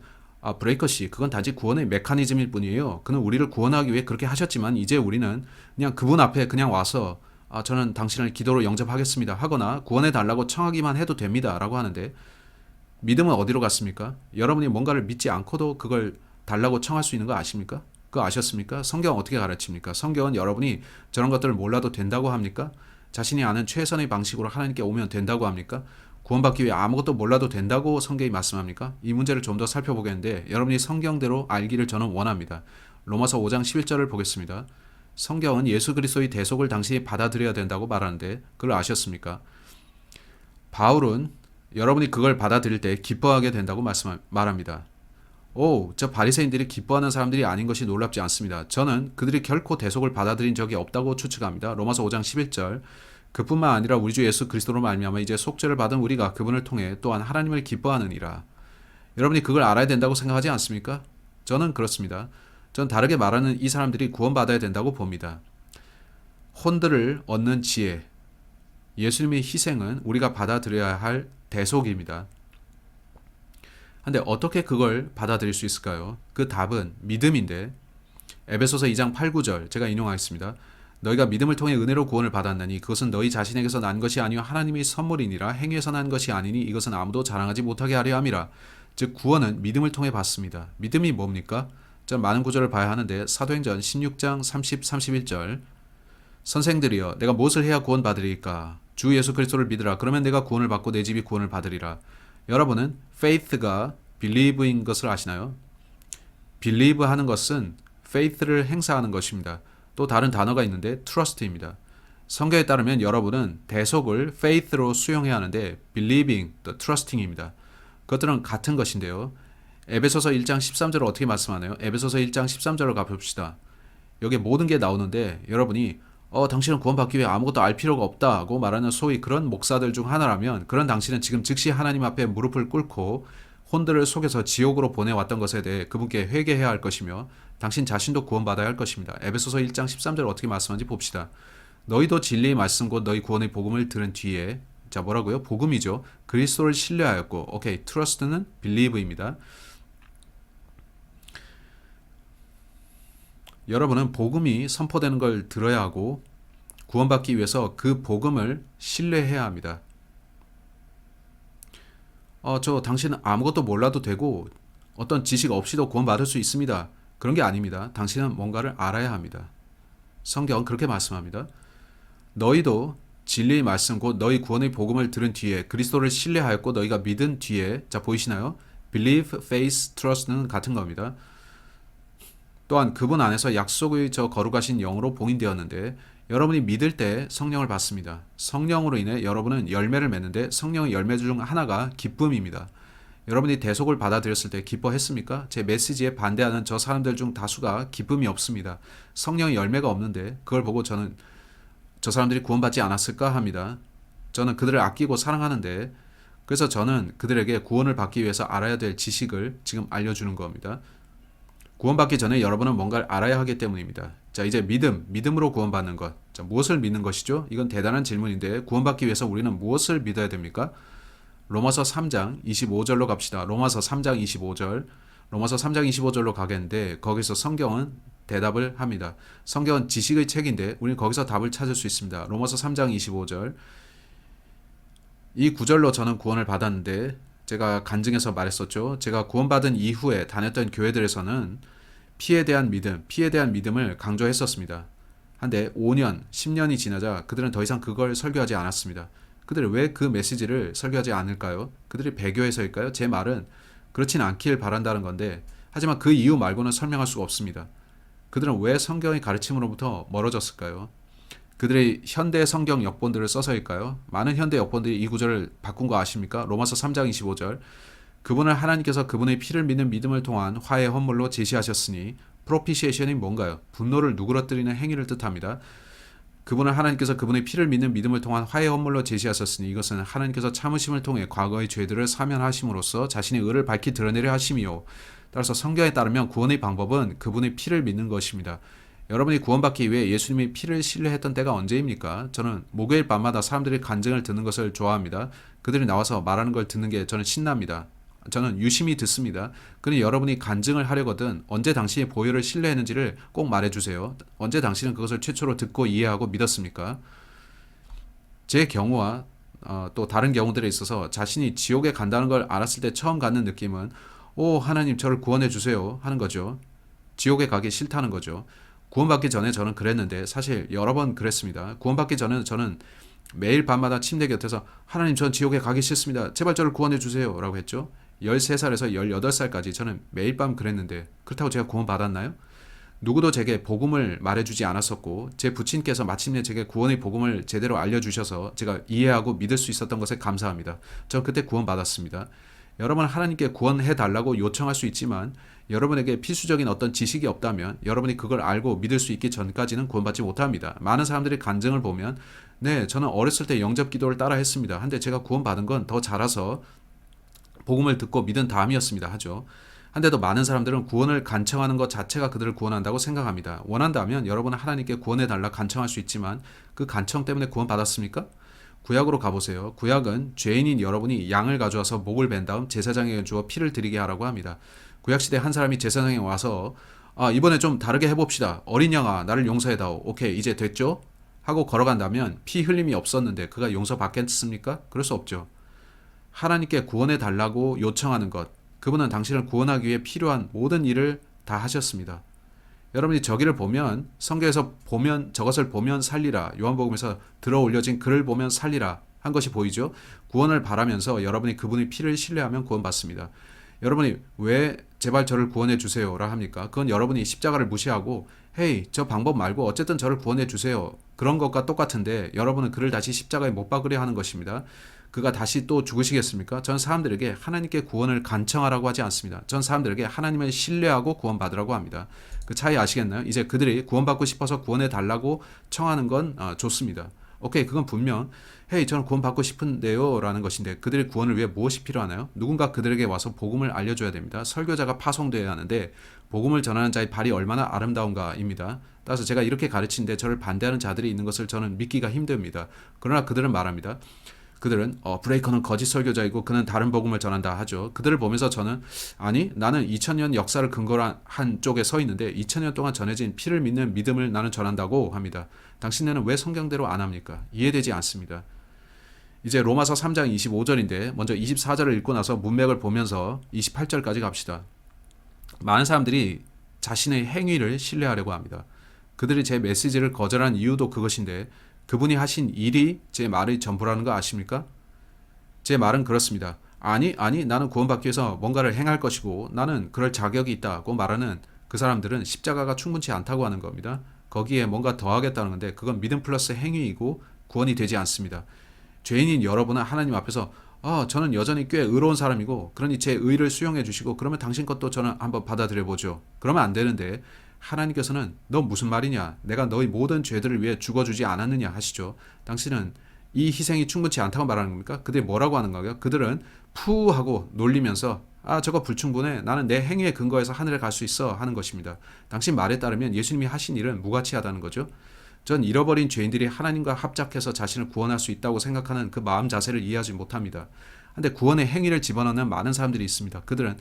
브레이커 씨 그건 단지 구원의 메커니즘일 뿐이에요. 그는 우리를 구원하기 위해 그렇게 하셨지만 이제 우리는 그냥 그분 앞에 그냥 와서 저는 당신을 기도로 영접하겠습니다 하거나 구원해 달라고 청하기만 해도 됩니다 라고 하는데 믿음은 어디로 갔습니까? 여러분이 뭔가를 믿지 않고도 그걸 달라고 청할 수 있는 거 아십니까? 그거 아셨습니까? 성경 어떻게 가르칩니까? 성경은 여러분이 저런 것들을 몰라도 된다고 합니까? 자신이 아는 최선의 방식으로 하나님께 오면 된다고 합니까? 구원받기 위해 아무것도 몰라도 된다고 성경이 말씀합니까? 이 문제를 좀 더 살펴보겠는데 여러분이 성경대로 알기를 저는 원합니다. 로마서 5장 11절을 보겠습니다. 성경은 예수 그리스도의 대속을 당신이 받아들여야 된다고 말하는데 그걸 아셨습니까? 바울은 여러분이 그걸 받아들일 때 기뻐하게 된다고 말합니다. 오, 저 바리새인들이 기뻐하는 사람들이 아닌 것이 놀랍지 않습니다. 저는 그들이 결코 대속을 받아들인 적이 없다고 추측합니다. 로마서 5장 11절. 그뿐만 아니라 우리 주 예수 그리스도로 말미암아 이제 속죄를 받은 우리가 그분을 통해 또한 하나님을 기뻐하느니라. 여러분이 그걸 알아야 된다고 생각하지 않습니까? 저는 그렇습니다. 전 다르게 말하는 이 사람들이 구원받아야 된다고 봅니다. 혼들을 얻는 지혜, 예수님의 희생은 우리가 받아들여야 할 대속입니다. 근데 어떻게 그걸 받아들일 수 있을까요? 그 답은 믿음인데 에베소서 2장 8, 9절 제가 인용하겠습니다. 너희가 믿음을 통해 은혜로 구원을 받았나니 그것은 너희 자신에게서 난 것이 아니요 하나님의 선물이니라. 행위에서 난 것이 아니니 이것은 아무도 자랑하지 못하게 하려 함이라. 즉 구원은 믿음을 통해 받습니다. 믿음이 뭡니까? 전 많은 구절을 봐야 하는데 사도행전 16장 30, 31절 선생들이여 내가 무엇을 해야 구원받으리까? 주 예수 그리스도를 믿으라. 그러면 내가 구원을 받고 내 집이 구원을 받으리라. 여러분은 faith가 believe인 것을 아시나요? believe 하는 것은 faith를 행사하는 것입니다. 또 다른 단어가 있는데 trust입니다. 성경에 따르면 여러분은 대속을 faith로 수용해야 하는데 believing, the trusting입니다. 그것들은 같은 것인데요. 에베소서 1장 13절을 어떻게 말씀하나요? 에베소서 1장 13절을 가봅시다. 여기 모든 게 나오는데 여러분이 당신은 구원받기 위해 아무것도 알 필요가 없다고 말하는 소위 그런 목사들 중 하나라면 그런 당신은 지금 즉시 하나님 앞에 무릎을 꿇고 혼들을 속여서 지옥으로 보내왔던 것에 대해 그분께 회개해야 할 것이며 당신 자신도 구원받아야 할 것입니다. 에베소서 1장 13절 어떻게 말씀하는지 봅시다. 너희도 진리의 말씀 곧 너희 구원의 복음을 들은 뒤에 자 뭐라고요? 복음이죠. 그리스도를 신뢰하였고 오케이 trust는 believe입니다. 여러분은 복음이 선포되는 걸 들어야 하고 구원받기 위해서 그 복음을 신뢰해야 합니다. 저 당신은 아무것도 몰라도 되고 어떤 지식 없이도 구원받을 수 있습니다. 그런 게 아닙니다. 당신은 뭔가를 알아야 합니다. 성경은 그렇게 말씀합니다. 너희도 진리의 말씀 곧 너희 구원의 복음을 들은 뒤에 그리스도를 신뢰하였고 너희가 믿은 뒤에 자 보이시나요? Believe, faith, trust는 같은 겁니다. 또한 그분 안에서 약속의 저 거룩하신 영으로 봉인되었는데 여러분이 믿을 때 성령을 받습니다. 성령으로 인해 여러분은 열매를 맺는데 성령의 열매 중 하나가 기쁨입니다. 여러분이 대속을 받아들였을 때 기뻐했습니까? 제 메시지에 반대하는 저 사람들 중 다수가 기쁨이 없습니다. 성령의 열매가 없는데 그걸 보고 저는 저 사람들이 구원받지 않았을까 합니다. 저는 그들을 아끼고 사랑하는데 그래서 저는 그들에게 구원을 받기 위해서 알아야 될 지식을 지금 알려주는 겁니다. 구원받기 전에 여러분은 뭔가를 알아야 하기 때문입니다. 자, 이제 믿음으로 구원받는 것. 자, 무엇을 믿는 것이죠? 이건 대단한 질문인데 구원받기 위해서 우리는 무엇을 믿어야 됩니까? 로마서 3장 25절로 갑시다. 로마서 3장 25절. 로마서 3장 25절로 가겠는데 거기서 성경은 대답을 합니다. 성경은 지식의 책인데 우리는 거기서 답을 찾을 수 있습니다. 로마서 3장 25절. 이 구절로 저는 구원을 받았는데 제가 간증해서 말했었죠. 제가 구원받은 이후에 다녔던 교회들에서는 피에 대한 믿음을 강조했었습니다. 한데 5년, 10년이 지나자 그들은 더 이상 그걸 설교하지 않았습니다. 그들이 왜 그 메시지를 설교하지 않을까요? 그들이 배교해서일까요? 제 말은 그렇진 않길 바란다는 건데 하지만 그 이유 말고는 설명할 수가 없습니다. 그들은 왜 성경의 가르침으로부터 멀어졌을까요? 그들의 현대 성경 역본들을 써서일까요? 많은 현대 역본들이 이 구절을 바꾼 거 아십니까? 로마서 3장 25절. 그분을 하나님께서 그분의 피를 믿는 믿음을 통한 화해 헌물로 제시하셨으니 프로피시에이션이 뭔가요? 분노를 누그러뜨리는 행위를 뜻합니다. 그분을 하나님께서 그분의 피를 믿는 믿음을 통한 화해 헌물로 제시하셨으니 이것은 하나님께서 참으심을 통해 과거의 죄들을 사면하심으로써 자신의 의를 밝히 드러내려 하심이요. 따라서 성경에 따르면 구원의 방법은 그분의 피를 믿는 것입니다. 여러분이 구원받기 위해 예수님의 피를 신뢰했던 때가 언제입니까? 저는 목요일 밤마다 사람들이 간증을 듣는 것을 좋아합니다. 그들이 나와서 말하는 걸 듣는 게 저는 신납니다. 저는 유심히 듣습니다. 그러니 여러분이 간증을 하려거든 언제 당신이 보혈을 신뢰했는지를 꼭 말해주세요. 언제 당신은 그것을 최초로 듣고 이해하고 믿었습니까? 제 경우와 또 다른 경우들에 있어서 자신이 지옥에 간다는 걸 알았을 때 처음 갖는 느낌은 오 하나님 저를 구원해 주세요 하는 거죠. 지옥에 가기 싫다는 거죠. 구원받기 전에 저는 그랬는데 사실 여러 번 그랬습니다. 구원받기 전에는 저는 매일 밤마다 침대 곁에서 하나님 전 지옥에 가기 싫습니다. 제발 저를 구원해 주세요 라고 했죠. 13살에서 18살까지 저는 매일 밤 그랬는데 그렇다고 제가 구원받았나요? 누구도 제게 복음을 말해주지 않았었고 제 부친께서 마침내 제게 구원의 복음을 제대로 알려주셔서 제가 이해하고 믿을 수 있었던 것에 감사합니다. 전 그때 구원받았습니다. 여러분은 하나님께 구원해 달라고 요청할 수 있지만 여러분에게 필수적인 어떤 지식이 없다면 여러분이 그걸 알고 믿을 수 있기 전까지는 구원받지 못합니다. 많은 사람들의 간증을 보면 네, 저는 어렸을 때 영접 기도를 따라 했습니다. 한데 제가 구원받은 건 더 자라서 복음을 듣고 믿은 다음이었습니다. 하죠. 한데도 많은 사람들은 구원을 간청하는 것 자체가 그들을 구원한다고 생각합니다. 원한다면 여러분은 하나님께 구원해달라 간청할 수 있지만 그 간청 때문에 구원받았습니까? 구약으로 가보세요. 구약은 죄인인 여러분이 양을 가져와서 목을 벤 다음 제사장에게 주어 피를 드리게 하라고 합니다. 구약시대 한 사람이 제사장에 와서 이번에 좀 다르게 해봅시다. 어린 양아 나를 용서해다오. 오케이 이제 됐죠? 하고 걸어간다면 피 흘림이 없었는데 그가 용서받겠습니까? 그럴 수 없죠. 하나님께 구원해 달라고 요청하는 것, 그분은 당신을 구원하기 위해 필요한 모든 일을 다 하셨습니다. 여러분이 저기를 보면 성경에서 보면 저것을 보면 살리라, 요한복음에서 들어 올려진 글을 보면 살리라 한 것이 보이죠. 구원을 바라면서 여러분이 그분의 피를 신뢰하면 구원받습니다. 여러분이 왜 제발 저를 구원해 주세요라 합니까? 그건 여러분이 십자가를 무시하고 헤이 저 방법 말고 어쨌든 저를 구원해 주세요 그런 것과 똑같은데 여러분은 그를 다시 십자가에 못 박으려 하는 것입니다. 그가 다시 또 죽으시겠습니까? 전 사람들에게 하나님께 구원을 간청하라고 하지 않습니다. 전 사람들에게 하나님을 신뢰하고 구원받으라고 합니다. 그 차이 아시겠나요? 이제 그들이 구원받고 싶어서 구원해 달라고 청하는 건 좋습니다. 오케이 그건 분명 헤이 저는 구원받고 싶은데요 라는 것인데 그들의 구원을 위해 무엇이 필요하나요? 누군가 그들에게 와서 복음을 알려줘야 됩니다. 설교자가 파송되어야 하는데 복음을 전하는 자의 발이 얼마나 아름다운가입니다. 따라서 제가 이렇게 가르치는데 저를 반대하는 자들이 있는 것을 저는 믿기가 힘듭니다. 그러나 그들은 말합니다. 그들은 브레이커는 거짓 설교자이고 그는 다른 복음을 전한다 하죠. 그들을 보면서 저는 아니 나는 2000년 역사를 근거로 한 쪽에 서 있는데 2000년 동안 전해진 피를 믿는 믿음을 나는 전한다고 합니다. 당신네는 왜 성경대로 안 합니까? 이해되지 않습니다. 이제 로마서 3장 25절인데 먼저 24절을 읽고 나서 문맥을 보면서 28절까지 갑시다. 많은 사람들이 자신의 행위를 신뢰하려고 합니다. 그들이 제 메시지를 거절한 이유도 그것인데 그분이 하신 일이 제 말의 전부라는 거 아십니까? 제 말은 그렇습니다. 아니 나는 구원받기 위해서 뭔가를 행할 것이고 나는 그럴 자격이 있다고 말하는 그 사람들은 십자가가 충분치 않다고 하는 겁니다. 거기에 뭔가 더 하겠다는 건데 그건 믿음 플러스 행위이고 구원이 되지 않습니다. 죄인인 여러분은 하나님 앞에서 저는 여전히 꽤 의로운 사람이고 그러니 제 의를 수용해 주시고 그러면 당신 것도 저는 한번 받아들여 보죠. 그러면 안 되는데 하나님께서는 너 무슨 말이냐? 내가 너의 모든 죄들을 위해 죽어주지 않았느냐 하시죠. 당신은 이 희생이 충분치 않다고 말하는 겁니까? 그들이 뭐라고 하는 거예요? 그들은 푸 하고 놀리면서 저거 불충분해. 나는 내 행위에 근거해서 하늘에 갈 수 있어 하는 것입니다. 당신 말에 따르면 예수님이 하신 일은 무가치하다는 거죠. 전 잃어버린 죄인들이 하나님과 합작해서 자신을 구원할 수 있다고 생각하는 그 마음 자세를 이해하지 못합니다. 근데 구원의 행위를 집어넣는 많은 사람들이 있습니다. 그들은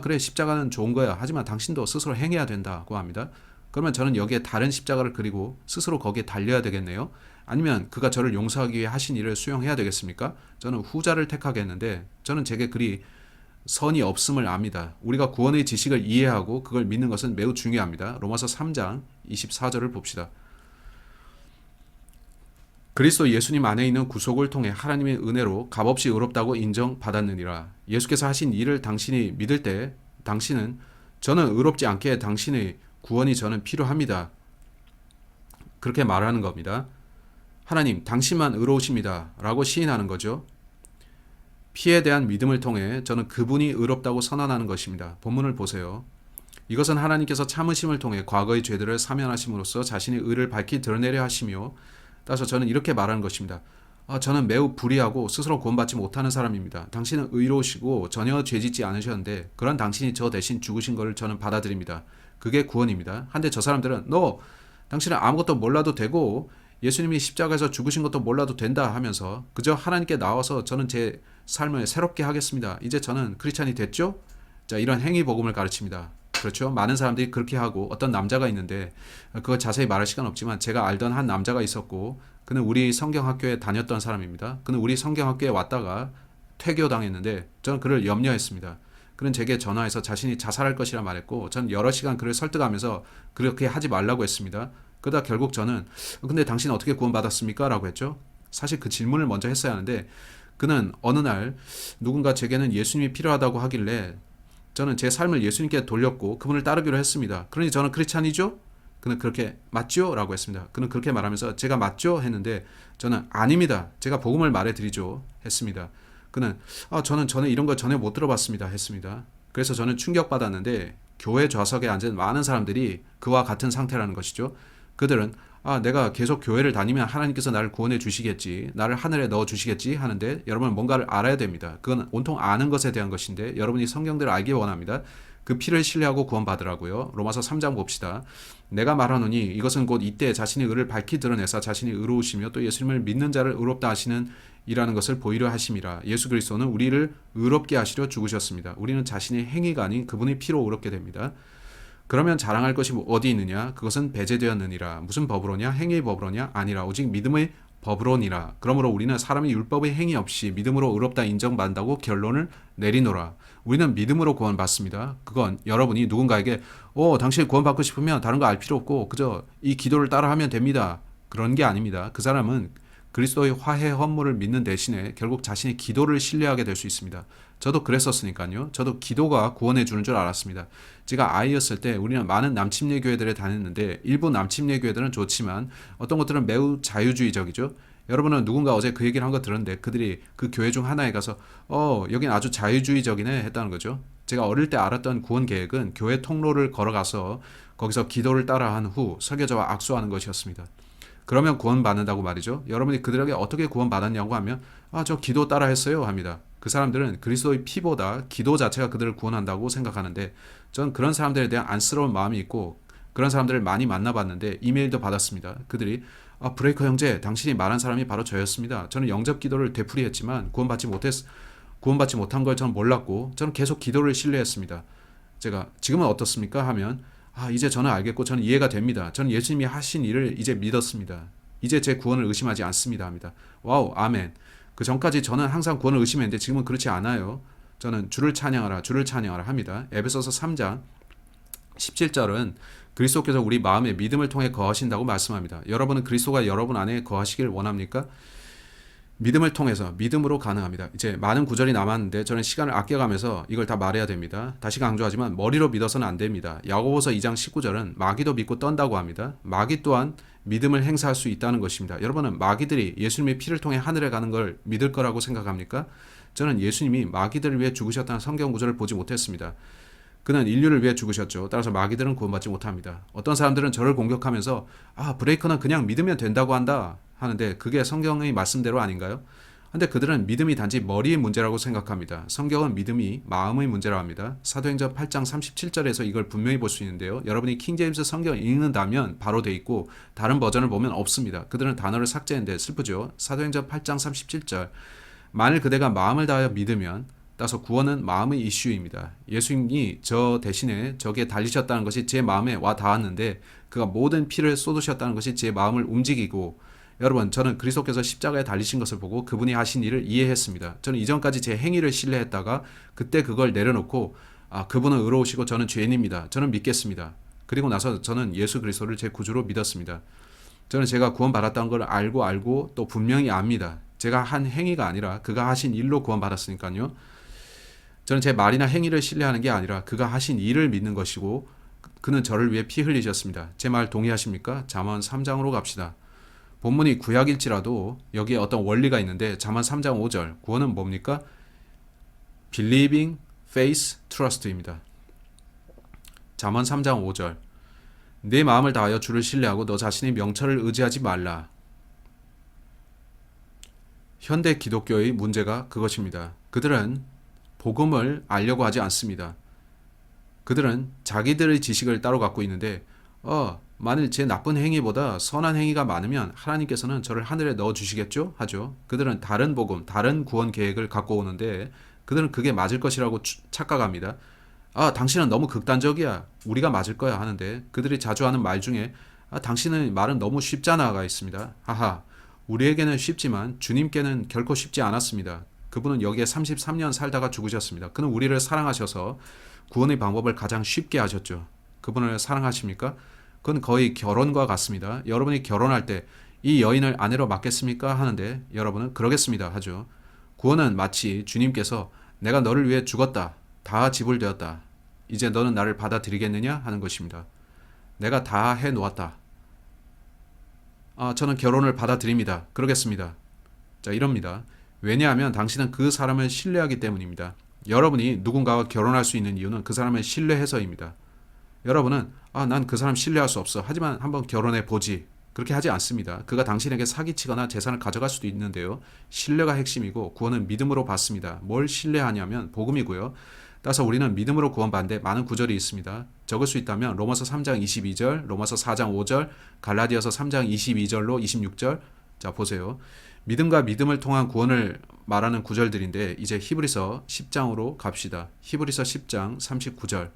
그래 십자가는 좋은 거야. 하지만 당신도 스스로 행해야 된다고 합니다. 그러면 저는 여기에 다른 십자가를 그리고 스스로 거기에 달려야 되겠네요. 아니면 그가 저를 용서하기 위해 하신 일을 수용해야 되겠습니까? 저는 후자를 택하겠는데 저는 제게 그리 선이 없음을 압니다. 우리가 구원의 지식을 이해하고 그걸 믿는 것은 매우 중요합니다. 로마서 3장 24절을 봅시다. 그리스도 예수님 안에 있는 구속을 통해 하나님의 은혜로 값없이 의롭다고 인정받았느니라. 예수께서 하신 일을 당신이 믿을 때 당신은 저는 의롭지 않게 당신의 구원이 저는 필요합니다. 그렇게 말하는 겁니다. 하나님 당신만 의로우십니다 라고 시인하는 거죠. 피에 대한 믿음을 통해 저는 그분이 의롭다고 선언하는 것입니다. 본문을 보세요. 이것은 하나님께서 참으심을 통해 과거의 죄들을 사면하심으로써 자신의 의를 밝히 드러내려 하시며 따라서 저는 이렇게 말하는 것입니다. 저는 매우 불의하고 스스로 구원받지 못하는 사람입니다. 당신은 의로우시고 전혀 죄짓지 않으셨는데 그런 당신이 저 대신 죽으신 것을 저는 받아들입니다. 그게 구원입니다. 한데 저 사람들은 당신은 아무것도 몰라도 되고 예수님이 십자가에서 죽으신 것도 몰라도 된다 하면서 그저 하나님께 나와서 저는 제 삶을 새롭게 하겠습니다. 이제 저는 크리스찬이 됐죠? 자, 이런 행위 복음을 가르칩니다. 그렇죠. 많은 사람들이 그렇게 하고 어떤 남자가 있는데 그거 자세히 말할 시간 없지만 제가 알던 한 남자가 있었고 그는 우리 성경학교에 다녔던 사람입니다. 그는 우리 성경학교에 왔다가 퇴교당했는데 저는 그를 염려했습니다. 그는 제게 전화해서 자신이 자살할 것이라 말했고 저는 여러 시간 그를 설득하면서 그렇게 하지 말라고 했습니다. 그러다 결국 저는 근데 당신 어떻게 구원받았습니까? 라고 했죠. 사실 그 질문을 먼저 했어야 하는데 그는 어느 날 누군가 제게는 예수님이 필요하다고 하길래 저는 제 삶을 예수님께 돌렸고 그분을 따르기로 했습니다. 그러니 저는 크리스찬이죠? 그는 그렇게 맞죠? 라고 했습니다. 그는 그렇게 말하면서 제가 맞죠? 했는데 저는 아닙니다. 제가 복음을 말해드리죠. 했습니다. 그는 저는 이런 걸 전혀 못 들어봤습니다 했습니다. 그래서 저는 충격받았는데 교회 좌석에 앉은 많은 사람들이 그와 같은 상태라는 것이죠. 그들은 내가 계속 교회를 다니면 하나님께서 나를 구원해 주시겠지, 나를 하늘에 넣어 주시겠지 하는데, 여러분은 뭔가를 알아야 됩니다. 그건 온통 아는 것에 대한 것인데 여러분이 성경대로 알기 원합니다. 그 피를 신뢰하고 구원받으라고요. 로마서 3장 봅시다. 내가 말하노니 이것은 곧 이때 자신의 의를 밝히 드러내사 자신이 의로우시며 또 예수님을 믿는 자를 의롭다 하시는 이라는 것을 보이려 하심이라. 예수 그리스도는 우리를 의롭게 하시려 죽으셨습니다. 우리는 자신의 행위가 아닌 그분의 피로 의롭게 됩니다. 그러면 자랑할 것이 어디 있느냐? 그것은 배제되었느니라. 무슨 법으로냐? 행위의 법으로냐? 아니라 오직 믿음의 법으로니라. 그러므로 우리는 사람이 율법의 행위 없이 믿음으로 의롭다 인정받는다고 결론을 내리노라. 우리는 믿음으로 구원받습니다. 그건 여러분이 누군가에게 당신이 구원받고 싶으면 다른 거 알 필요 없고 그저 이 기도를 따라하면 됩니다, 그런 게 아닙니다. 그 사람은 그리스도의 화해 헌물을 믿는 대신에 결국 자신의 기도를 신뢰하게 될 수 있습니다. 저도 그랬었으니까요. 저도 기도가 구원해 주는 줄 알았습니다. 제가 아이였을 때 우리는 많은 남침례 교회들에 다녔는데 일부 남침례 교회들은 좋지만 어떤 것들은 매우 자유주의적이죠. 여러분은 누군가 어제 그 얘기를 한 거 들었는데 그들이 그 교회 중 하나에 가서 여긴 아주 자유주의적이네 했다는 거죠. 제가 어릴 때 알았던 구원 계획은 교회 통로를 걸어가서 거기서 기도를 따라한 후 설교자와 악수하는 것이었습니다. 그러면 구원받는다고 말이죠. 여러분이 그들에게 어떻게 구원받았냐고 하면 저 기도 따라 했어요 합니다. 그 사람들은 그리스도의 피보다 기도 자체가 그들을 구원한다고 생각하는데, 전 그런 사람들에 대한 안쓰러운 마음이 있고 그런 사람들을 많이 만나봤는데 이메일도 받았습니다. 그들이 브레이커 형제, 당신이 말한 사람이 바로 저였습니다. 저는 영접 기도를 되풀이했지만 구원받지 못한 걸 저는 몰랐고 저는 계속 기도를 신뢰했습니다. 제가 지금은 어떻습니까 하면 이제 저는 알겠고 저는 이해가 됩니다. 저는 예수님이 하신 일을 이제 믿었습니다. 이제 제 구원을 의심하지 않습니다 합니다. 와우, 아멘. 그 전까지 저는 항상 구원을 의심했는데 지금은 그렇지 않아요. 저는 주를 찬양하라, 주를 찬양하라 합니다. 에베소서 3장 17절은 그리스도께서 우리 마음에 믿음을 통해 거하신다고 말씀합니다. 여러분은 그리스도가 여러분 안에 거하시길 원합니까? 믿음을 통해서, 믿음으로 가능합니다. 이제 많은 구절이 남았는데 저는 시간을 아껴가면서 이걸 다 말해야 됩니다. 다시 강조하지만 머리로 믿어서는 안 됩니다. 야고보서 2장 19절은 마귀도 믿고 떤다고 합니다. 마귀 또한 믿음을 행사할 수 있다는 것입니다. 여러분은 마귀들이 예수님의 피를 통해 하늘에 가는 걸 믿을 거라고 생각합니까? 저는 예수님이 마귀들을 위해 죽으셨다는 성경 구절을 보지 못했습니다. 그는 인류를 위해 죽으셨죠. 따라서 마귀들은 구원받지 못합니다. 어떤 사람들은 저를 공격하면서 브레이커는 그냥 믿으면 된다고 한다 하는데 그게 성경의 말씀대로 아닌가요? 근데 그들은 믿음이 단지 머리의 문제라고 생각합니다. 성경은 믿음이 마음의 문제라고 합니다. 사도행전 8장 37절에서 이걸 분명히 볼 수 있는데요. 여러분이 킹제임스 성경을 읽는다면 바로 돼 있고 다른 버전을 보면 없습니다. 그들은 단어를 삭제했는데 슬프죠. 사도행전 8장 37절, 만일 그대가 마음을 다하여 믿으면, 따라서 구원은 마음의 이슈입니다. 예수님이 저 대신에 저기에 달리셨다는 것이 제 마음에 와 닿았는데 그가 모든 피를 쏟으셨다는 것이 제 마음을 움직이고, 여러분, 저는 그리스도께서 십자가에 달리신 것을 보고 그분이 하신 일을 이해했습니다. 저는 이전까지 제 행위를 신뢰했다가 그때 그걸 내려놓고 그분은 의로우시고 저는 죄인입니다, 저는 믿겠습니다. 그리고 나서 저는 예수 그리스도를 제 구주로 믿었습니다. 저는 제가 구원받았다는 걸 알고 또 분명히 압니다. 제가 한 행위가 아니라 그가 하신 일로 구원받았으니까요. 저는 제 말이나 행위를 신뢰하는 게 아니라 그가 하신 일을 믿는 것이고 그는 저를 위해 피 흘리셨습니다. 제 말 동의하십니까? 잠언 3장으로 갑시다. 본문이 구약일지라도 여기에 어떤 원리가 있는데 잠언 3장 5절, 구원은 뭡니까? Believing, Faith, Trust입니다. 잠언 3장 5절, 내 마음을 다하여 주를 신뢰하고 너 자신의 명철을 의지하지 말라. 현대 기독교의 문제가 그것입니다. 그들은 복음을 알려고 하지 않습니다. 그들은 자기들의 지식을 따로 갖고 있는데 만일 제 나쁜 행위보다 선한 행위가 많으면 하나님께서는 저를 하늘에 넣어주시겠죠? 하죠. 그들은 다른 복음, 다른 구원 계획을 갖고 오는데 그들은 그게 맞을 것이라고 착각합니다. 당신은 너무 극단적이야, 우리가 맞을 거야 하는데 그들이 자주 하는 말 중에 당신의 말은 너무 쉽잖아가 있습니다. 하하, 우리에게는 쉽지만 주님께는 결코 쉽지 않았습니다. 그분은 여기에 33년 살다가 죽으셨습니다. 그는 우리를 사랑하셔서 구원의 방법을 가장 쉽게 하셨죠. 그분을 사랑하십니까? 그건 거의 결혼과 같습니다. 여러분이 결혼할 때 이 여인을 아내로 맡겠습니까? 하는데 여러분은 그러겠습니다 하죠. 구원은 마치 주님께서 내가 너를 위해 죽었다, 다 지불되었다, 이제 너는 나를 받아들이겠느냐 하는 것입니다. 내가 다 해놓았다, 저는 결혼을 받아들입니다, 그러겠습니다. 자, 이럽니다. 왜냐하면 당신은 그 사람을 신뢰하기 때문입니다. 여러분이 누군가와 결혼할 수 있는 이유는 그 사람을 신뢰해서입니다. 여러분은 난 그 사람 신뢰할 수 없어. 하지만 한번 결혼해 보지. 그렇게 하지 않습니다. 그가 당신에게 사기치거나 재산을 가져갈 수도 있는데요. 신뢰가 핵심이고 구원은 믿음으로 받습니다. 뭘 신뢰하냐면 복음이고요. 따라서 우리는 믿음으로 구원받는데 많은 구절이 있습니다. 적을 수 있다면 로마서 3장 22절, 로마서 4장 5절, 갈라디아서 3장 22절로 26절. 자, 보세요. 믿음과 믿음을 통한 구원을 말하는 구절들인데 이제 히브리서 10장으로 갑시다. 히브리서 10장 39절.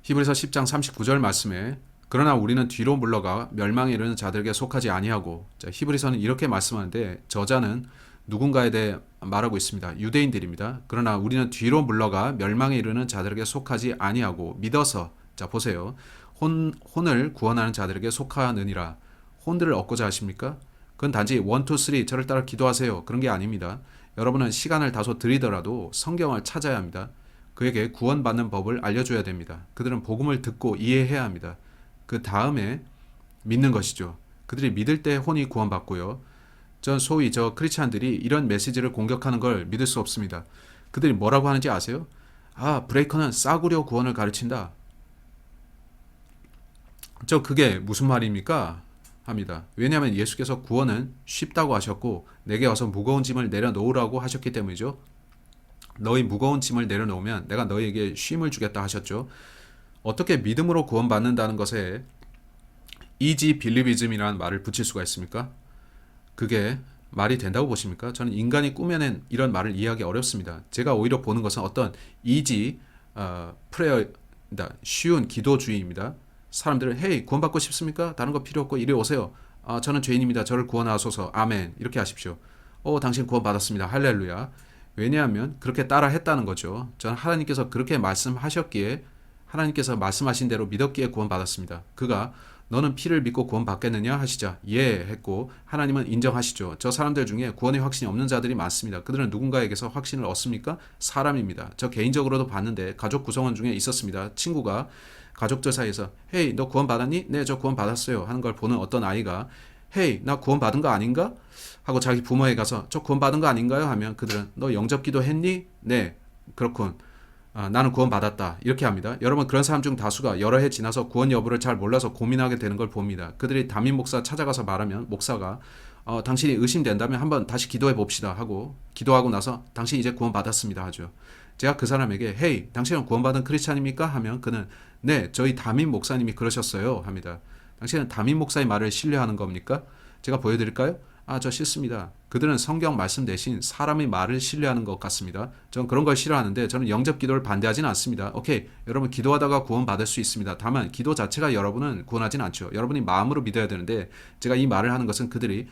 히브리서 10장 39절 말씀에 그러나 우리는 뒤로 물러가 멸망에 이르는 자들에게 속하지 아니하고, 자, 히브리서는 이렇게 말씀하는데 저자는 누군가에 대해 말하고 있습니다. 유대인들입니다. 그러나 우리는 뒤로 물러가 멸망에 이르는 자들에게 속하지 아니하고 믿어서, 자, 보세요. 혼을 구원하는 자들에게 속하느니라. 혼들을 얻고자 하십니까? 그건 단지 1, 2, 3 저를 따라 기도하세요. 그런 게 아닙니다. 여러분은 시간을 다소 들이더라도 성경을 찾아야 합니다. 그에게 구원받는 법을 알려줘야 됩니다. 그들은 복음을 듣고 이해해야 합니다. 그 다음에 믿는 것이죠. 그들이 믿을 때 혼이 구원받고요. 전 소위 크리스찬들이 이런 메시지를 공격하는 걸 믿을 수 없습니다. 그들이 뭐라고 하는지 아세요? 브레이커는 싸구려 구원을 가르친다. 그게 무슨 말입니까? 합니다. 왜냐하면 예수께서 구원은 쉽다고 하셨고 내게 와서 무거운 짐을 내려놓으라고 하셨기 때문이죠. 너희 무거운 짐을 내려놓으면 내가 너희에게 쉼을 주겠다 하셨죠. 어떻게 믿음으로 구원받는다는 것에 easy believism이라는 말을 붙일 수가 있습니까? 그게 말이 된다고 보십니까? 저는 인간이 꾸며낸 이런 말을 이해하기 어렵습니다. 제가 오히려 보는 것은 어떤 easy prayer입니다. 쉬운 기도주의입니다. 사람들은 헤이 구원받고 싶습니까? 다른 거 필요 없고 이리 오세요. 저는 죄인입니다. 저를 구원하소서. 아멘. 이렇게 하십시오. 당신 구원받았습니다. 할렐루야. 왜냐하면 그렇게 따라 했다는 거죠. 저는 하나님께서 그렇게 말씀하셨기에 하나님께서 말씀하신 대로 믿었기에 구원받았습니다. 그가 너는 피를 믿고 구원받겠느냐 하시자 예 했고 하나님은 인정하시죠. 저 사람들 중에 구원의 확신이 없는 자들이 많습니다. 그들은 누군가에게서 확신을 얻습니까? 사람입니다. 저 개인적으로도 봤는데 가족 구성원 중에 있었습니다. 친구가 가족들 사이에서 헤이 너 구원받았니? 네 저 구원받았어요 하는 걸 보는 어떤 아이가 헤이 나 구원받은 거 아닌가? 하고 자기 부모에 가서 저 구원받은 거 아닌가요? 하면 그들은 너 영접기도 했니? 네 그렇군. 나는 구원받았다. 이렇게 합니다. 여러분 그런 사람 중 다수가 여러 해 지나서 구원 여부를 잘 몰라서 고민하게 되는 걸 봅니다. 그들이 담임 목사 찾아가서 말하면 목사가 당신이 의심된다면 한번 다시 기도해 봅시다 하고 기도하고 나서 당신 이제 구원받았습니다 하죠. 제가 그 사람에게 헤이 당신은 구원받은 크리스찬입니까? 하면 그는 네 저희 담임 목사님이 그러셨어요 합니다. 당신은 담임 목사의 말을 신뢰하는 겁니까? 제가 보여드릴까요? 저 싫습니다. 그들은 성경 말씀 대신 사람의 말을 신뢰하는 것 같습니다. 저는 그런 걸 싫어하는데 저는 영접 기도를 반대하지는 않습니다. 오케이, 여러분 기도하다가 구원받을 수 있습니다. 다만 기도 자체가 여러분은 구원하진 않죠. 여러분이 마음으로 믿어야 되는데 제가 이 말을 하는 것은 그들이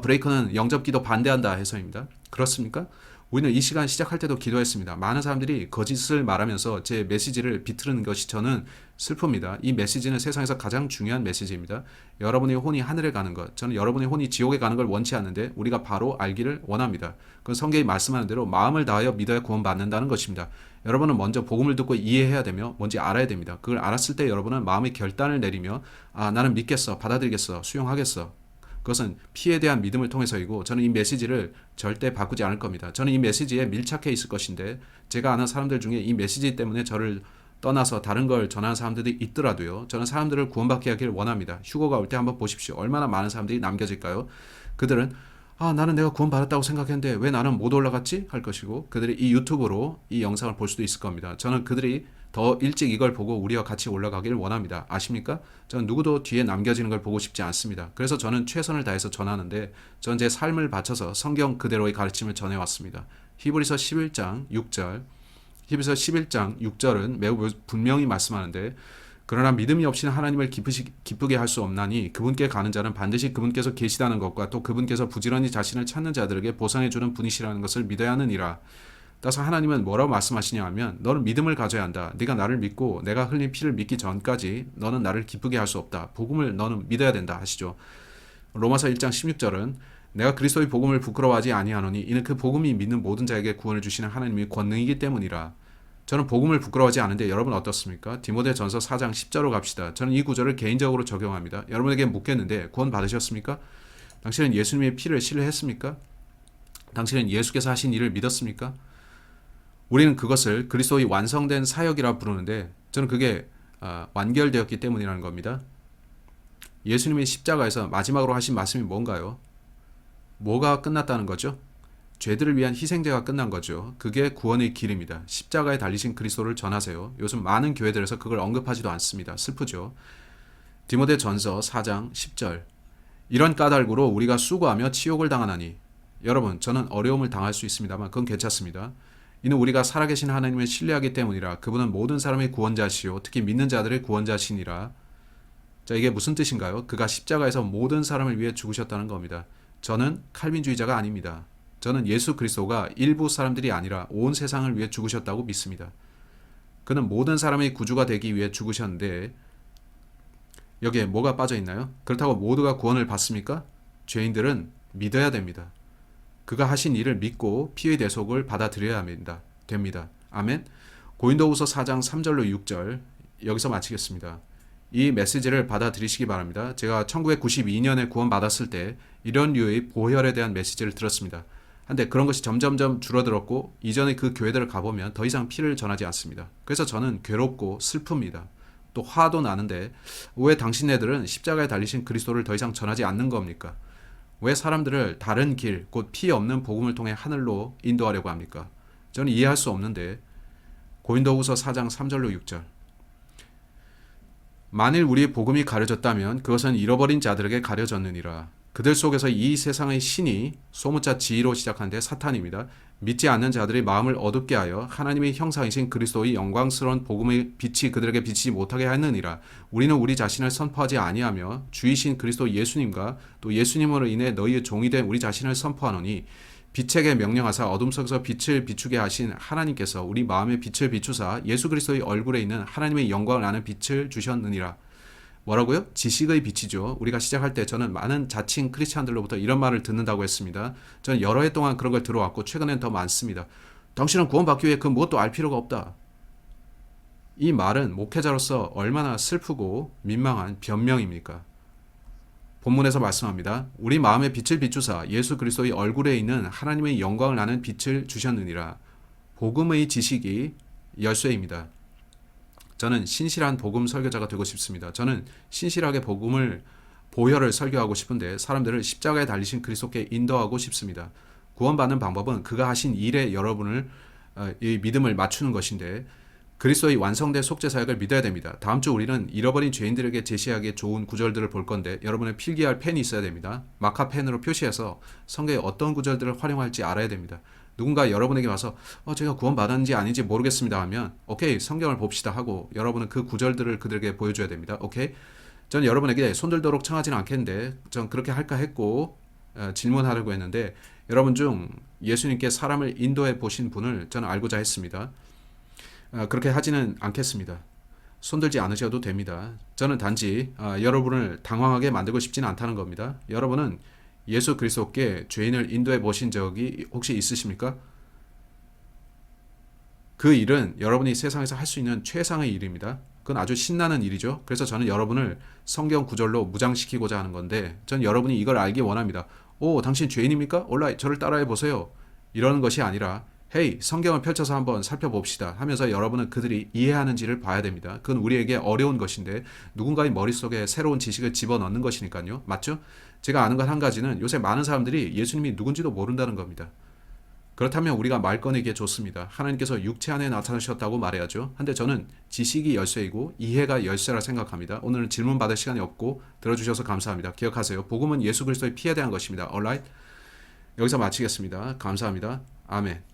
브레이커는 영접 기도 반대한다 해서입니다. 그렇습니까? 우리는 이 시간 시작할 때도 기도했습니다. 많은 사람들이 거짓을 말하면서 제 메시지를 비틀는 것이 저는 슬픕니다. 이 메시지는 세상에서 가장 중요한 메시지입니다. 여러분의 혼이 하늘에 가는 것, 저는 여러분의 혼이 지옥에 가는 걸 원치 않는데 우리가 바로 알기를 원합니다. 그건 성경이 말씀하는 대로 마음을 다하여 믿어야 구원받는다는 것입니다. 여러분은 먼저 복음을 듣고 이해해야 되며 뭔지 알아야 됩니다. 그걸 알았을 때 여러분은 마음의 결단을 내리며 나는 믿겠어, 받아들이겠어, 수용하겠어. 그것은 피에 대한 믿음을 통해서이고 저는 이 메시지를 절대 바꾸지 않을 겁니다. 저는 이 메시지에 밀착해 있을 것인데 제가 아는 사람들 중에 이 메시지 때문에 저를 떠나서 다른 걸 전하는 사람들이 있더라도요. 저는 사람들을 구원받게 하기를 원합니다. 휴거가 올 때 한번 보십시오. 얼마나 많은 사람들이 남겨질까요? 그들은 나는 내가 구원받았다고 생각했는데 왜 나는 못 올라갔지? 할 것이고 그들이 이 유튜브로 이 영상을 볼 수도 있을 겁니다. 저는 그들이 더 일찍 이걸 보고 우리와 같이 올라가기를 원합니다. 아십니까? 저는 누구도 뒤에 남겨지는 걸 보고 싶지 않습니다. 그래서 저는 최선을 다해서 전하는데 전 제 삶을 바쳐서 성경 그대로의 가르침을 전해왔습니다. 히브리서 11장 6절 히브리서 11장 6절은 매우 분명히 말씀하는데 그러나 믿음이 없이는 하나님을 기쁘게 할 수 없나니 그분께 가는 자는 반드시 그분께서 계시다는 것과 또 그분께서 부지런히 자신을 찾는 자들에게 보상해 주는 분이시라는 것을 믿어야 하느니라. 따라서 하나님은 뭐라고 말씀하시냐 하면 너는 믿음을 가져야 한다. 네가 나를 믿고 내가 흘린 피를 믿기 전까지 너는 나를 기쁘게 할 수 없다. 복음을 너는 믿어야 된다 하시죠. 로마서 1장 16절은 내가 그리스도의 복음을 부끄러워하지 아니하노니 이는 그 복음이 믿는 모든 자에게 구원을 주시는 하나님의 권능이기 때문이라. 저는 복음을 부끄러워하지 않은데 여러분 어떻습니까? 디모데전서 4장 10절로 갑시다. 저는 이 구절을 개인적으로 적용합니다. 여러분에게 묻겠는데 구원 받으셨습니까? 당신은 예수님의 피를 신뢰했습니까? 당신은 예수께서 하신 일을 믿었습니까? 우리는 그것을 그리스도의 완성된 사역이라 부르는데 저는 그게 완결되었기 때문이라는 겁니다. 예수님이 십자가에서 마지막으로 하신 말씀이 뭔가요? 뭐가 끝났다는 거죠? 죄들을 위한 희생제가 끝난 거죠. 그게 구원의 길입니다. 십자가에 달리신 그리스도를 전하세요. 요즘 많은 교회들에서 그걸 언급하지도 않습니다. 슬프죠. 디모데전서 4장 10절. 이런 까닭으로 우리가 수고하며 치욕을 당하나니. 여러분, 저는 어려움을 당할 수 있습니다만 그건 괜찮습니다. 이는 우리가 살아계신 하나님을 신뢰하기 때문이라. 그분은 모든 사람의 구원자시요 특히 믿는 자들의 구원자시니라. 자, 이게 무슨 뜻인가요? 그가 십자가에서 모든 사람을 위해 죽으셨다는 겁니다. 저는 칼빈주의자가 아닙니다. 저는 예수 그리스도가 일부 사람들이 아니라 온 세상을 위해 죽으셨다고 믿습니다. 그는 모든 사람의 구주가 되기 위해 죽으셨는데 여기에 뭐가 빠져 있나요? 그렇다고 모두가 구원을 받습니까? 죄인들은 믿어야 됩니다. 그가 하신 일을 믿고 피의 대속을 받아들여야 됩니다. 아멘. 고린도후서 4장 3절로 6절 여기서 마치겠습니다. 이 메시지를 받아들이시기 바랍니다. 제가 1992년에 구원받았을 때 이런 류의 보혈에 대한 메시지를 들었습니다. 근데 그런 것이 점점점 줄어들었고 이전에 그 교회들을 가보면 더 이상 피를 전하지 않습니다. 그래서 저는 괴롭고 슬픕니다. 또 화도 나는데 왜 당신네들은 십자가에 달리신 그리스도를 더 이상 전하지 않는 겁니까? 왜 사람들을 다른 길, 곧 피 없는 복음을 통해 하늘로 인도하려고 합니까? 저는 이해할 수 없는데 고린도후서 4장 3절로 6절 만일 우리의 복음이 가려졌다면 그것은 잃어버린 자들에게 가려졌느니라. 그들 속에서 이 세상의 신이 소문자 지위로 시작하는데 사탄입니다. 믿지 않는 자들의 마음을 어둡게 하여 하나님의 형상이신 그리스도의 영광스러운 복음의 빛이 그들에게 비치지 못하게 하느니라. 우리는 우리 자신을 선포하지 아니하며 주이신 그리스도 예수님과 또 예수님으로 인해 너희의 종이 된 우리 자신을 선포하노니 빛에게 명령하사 어둠 속에서 빛을 비추게 하신 하나님께서 우리 마음에 빛을 비추사 예수 그리스도의 얼굴에 있는 하나님의 영광을 아는 빛을 주셨느니라. 뭐라고요? 지식의 빛이죠. 우리가 시작할 때 저는 많은 자칭 크리스찬들로부터 이런 말을 듣는다고 했습니다. 저는 여러 해 동안 그런 걸 들어왔고 최근엔 더 많습니다. 당신은 구원받기 위해 그 무엇도 알 필요가 없다. 이 말은 목회자로서 얼마나 슬프고 민망한 변명입니까? 본문에서 말씀합니다. 우리 마음에 빛을 비추사 예수 그리스도의 얼굴에 있는 하나님의 영광을 아는 빛을 주셨느니라. 복음의 지식이 열쇠입니다. 저는 신실한 복음 설교자가 되고 싶습니다. 저는 신실하게 복음을 보혈을 설교하고 싶은데 사람들을 십자가에 달리신 그리스도께 인도하고 싶습니다. 구원받는 방법은 그가 하신 일에 여러분을 이 믿음을 맞추는 것인데 그리스도의 완성된 속죄 사역을 믿어야 됩니다. 다음 주 우리는 잃어버린 죄인들에게 제시하기에 좋은 구절들을 볼 건데 여러분의 필기할 펜이 있어야 됩니다. 마카펜으로 표시해서 성경에 어떤 구절들을 활용할지 알아야 됩니다. 누군가 여러분에게 와서 제가 구원받았는지 아닌지 모르겠습니다 하면 오케이 성경을 봅시다 하고 여러분은 그 구절들을 그들에게 보여줘야 됩니다. 오케이? 전 여러분에게 손들도록 청하지는 않겠는데 전 그렇게 할까 했고 질문하려고 했는데 여러분 중 예수님께 사람을 인도해 보신 분을 저는 알고자 했습니다. 그렇게 하지는 않겠습니다. 손들지 않으셔도 됩니다. 저는 단지 여러분을 당황하게 만들고 싶지는 않다는 겁니다. 여러분은 예수 그리스도께 죄인을 인도해 보신 적이 혹시 있으십니까? 그 일은 여러분이 세상에서 할 수 있는 최상의 일입니다. 그건 아주 신나는 일이죠. 그래서 저는 여러분을 성경 구절로 무장시키고자 하는 건데 전 여러분이 이걸 알기 원합니다. 오, 당신 죄인입니까? 올라 저를 따라해 보세요. 이러는 것이 아니라 헤이, 성경을 펼쳐서 한번 살펴봅시다 하면서 여러분은 그들이 이해하는지를 봐야 됩니다. 그건 우리에게 어려운 것인데 누군가의 머릿속에 새로운 지식을 집어넣는 것이니까요. 맞죠? 제가 아는 것 한 가지는 요새 많은 사람들이 예수님이 누군지도 모른다는 겁니다. 그렇다면 우리가 말 꺼내기에 좋습니다. 하나님께서 육체 안에 나타나셨다고 말해야죠. 한데 저는 지식이 열쇠이고 이해가 열쇠라 생각합니다. 오늘은 질문 받을 시간이 없고 들어주셔서 감사합니다. 기억하세요. 복음은 예수 그리스도의 피에 대한 것입니다. alright? 여기서 마치겠습니다. 감사합니다. 아멘.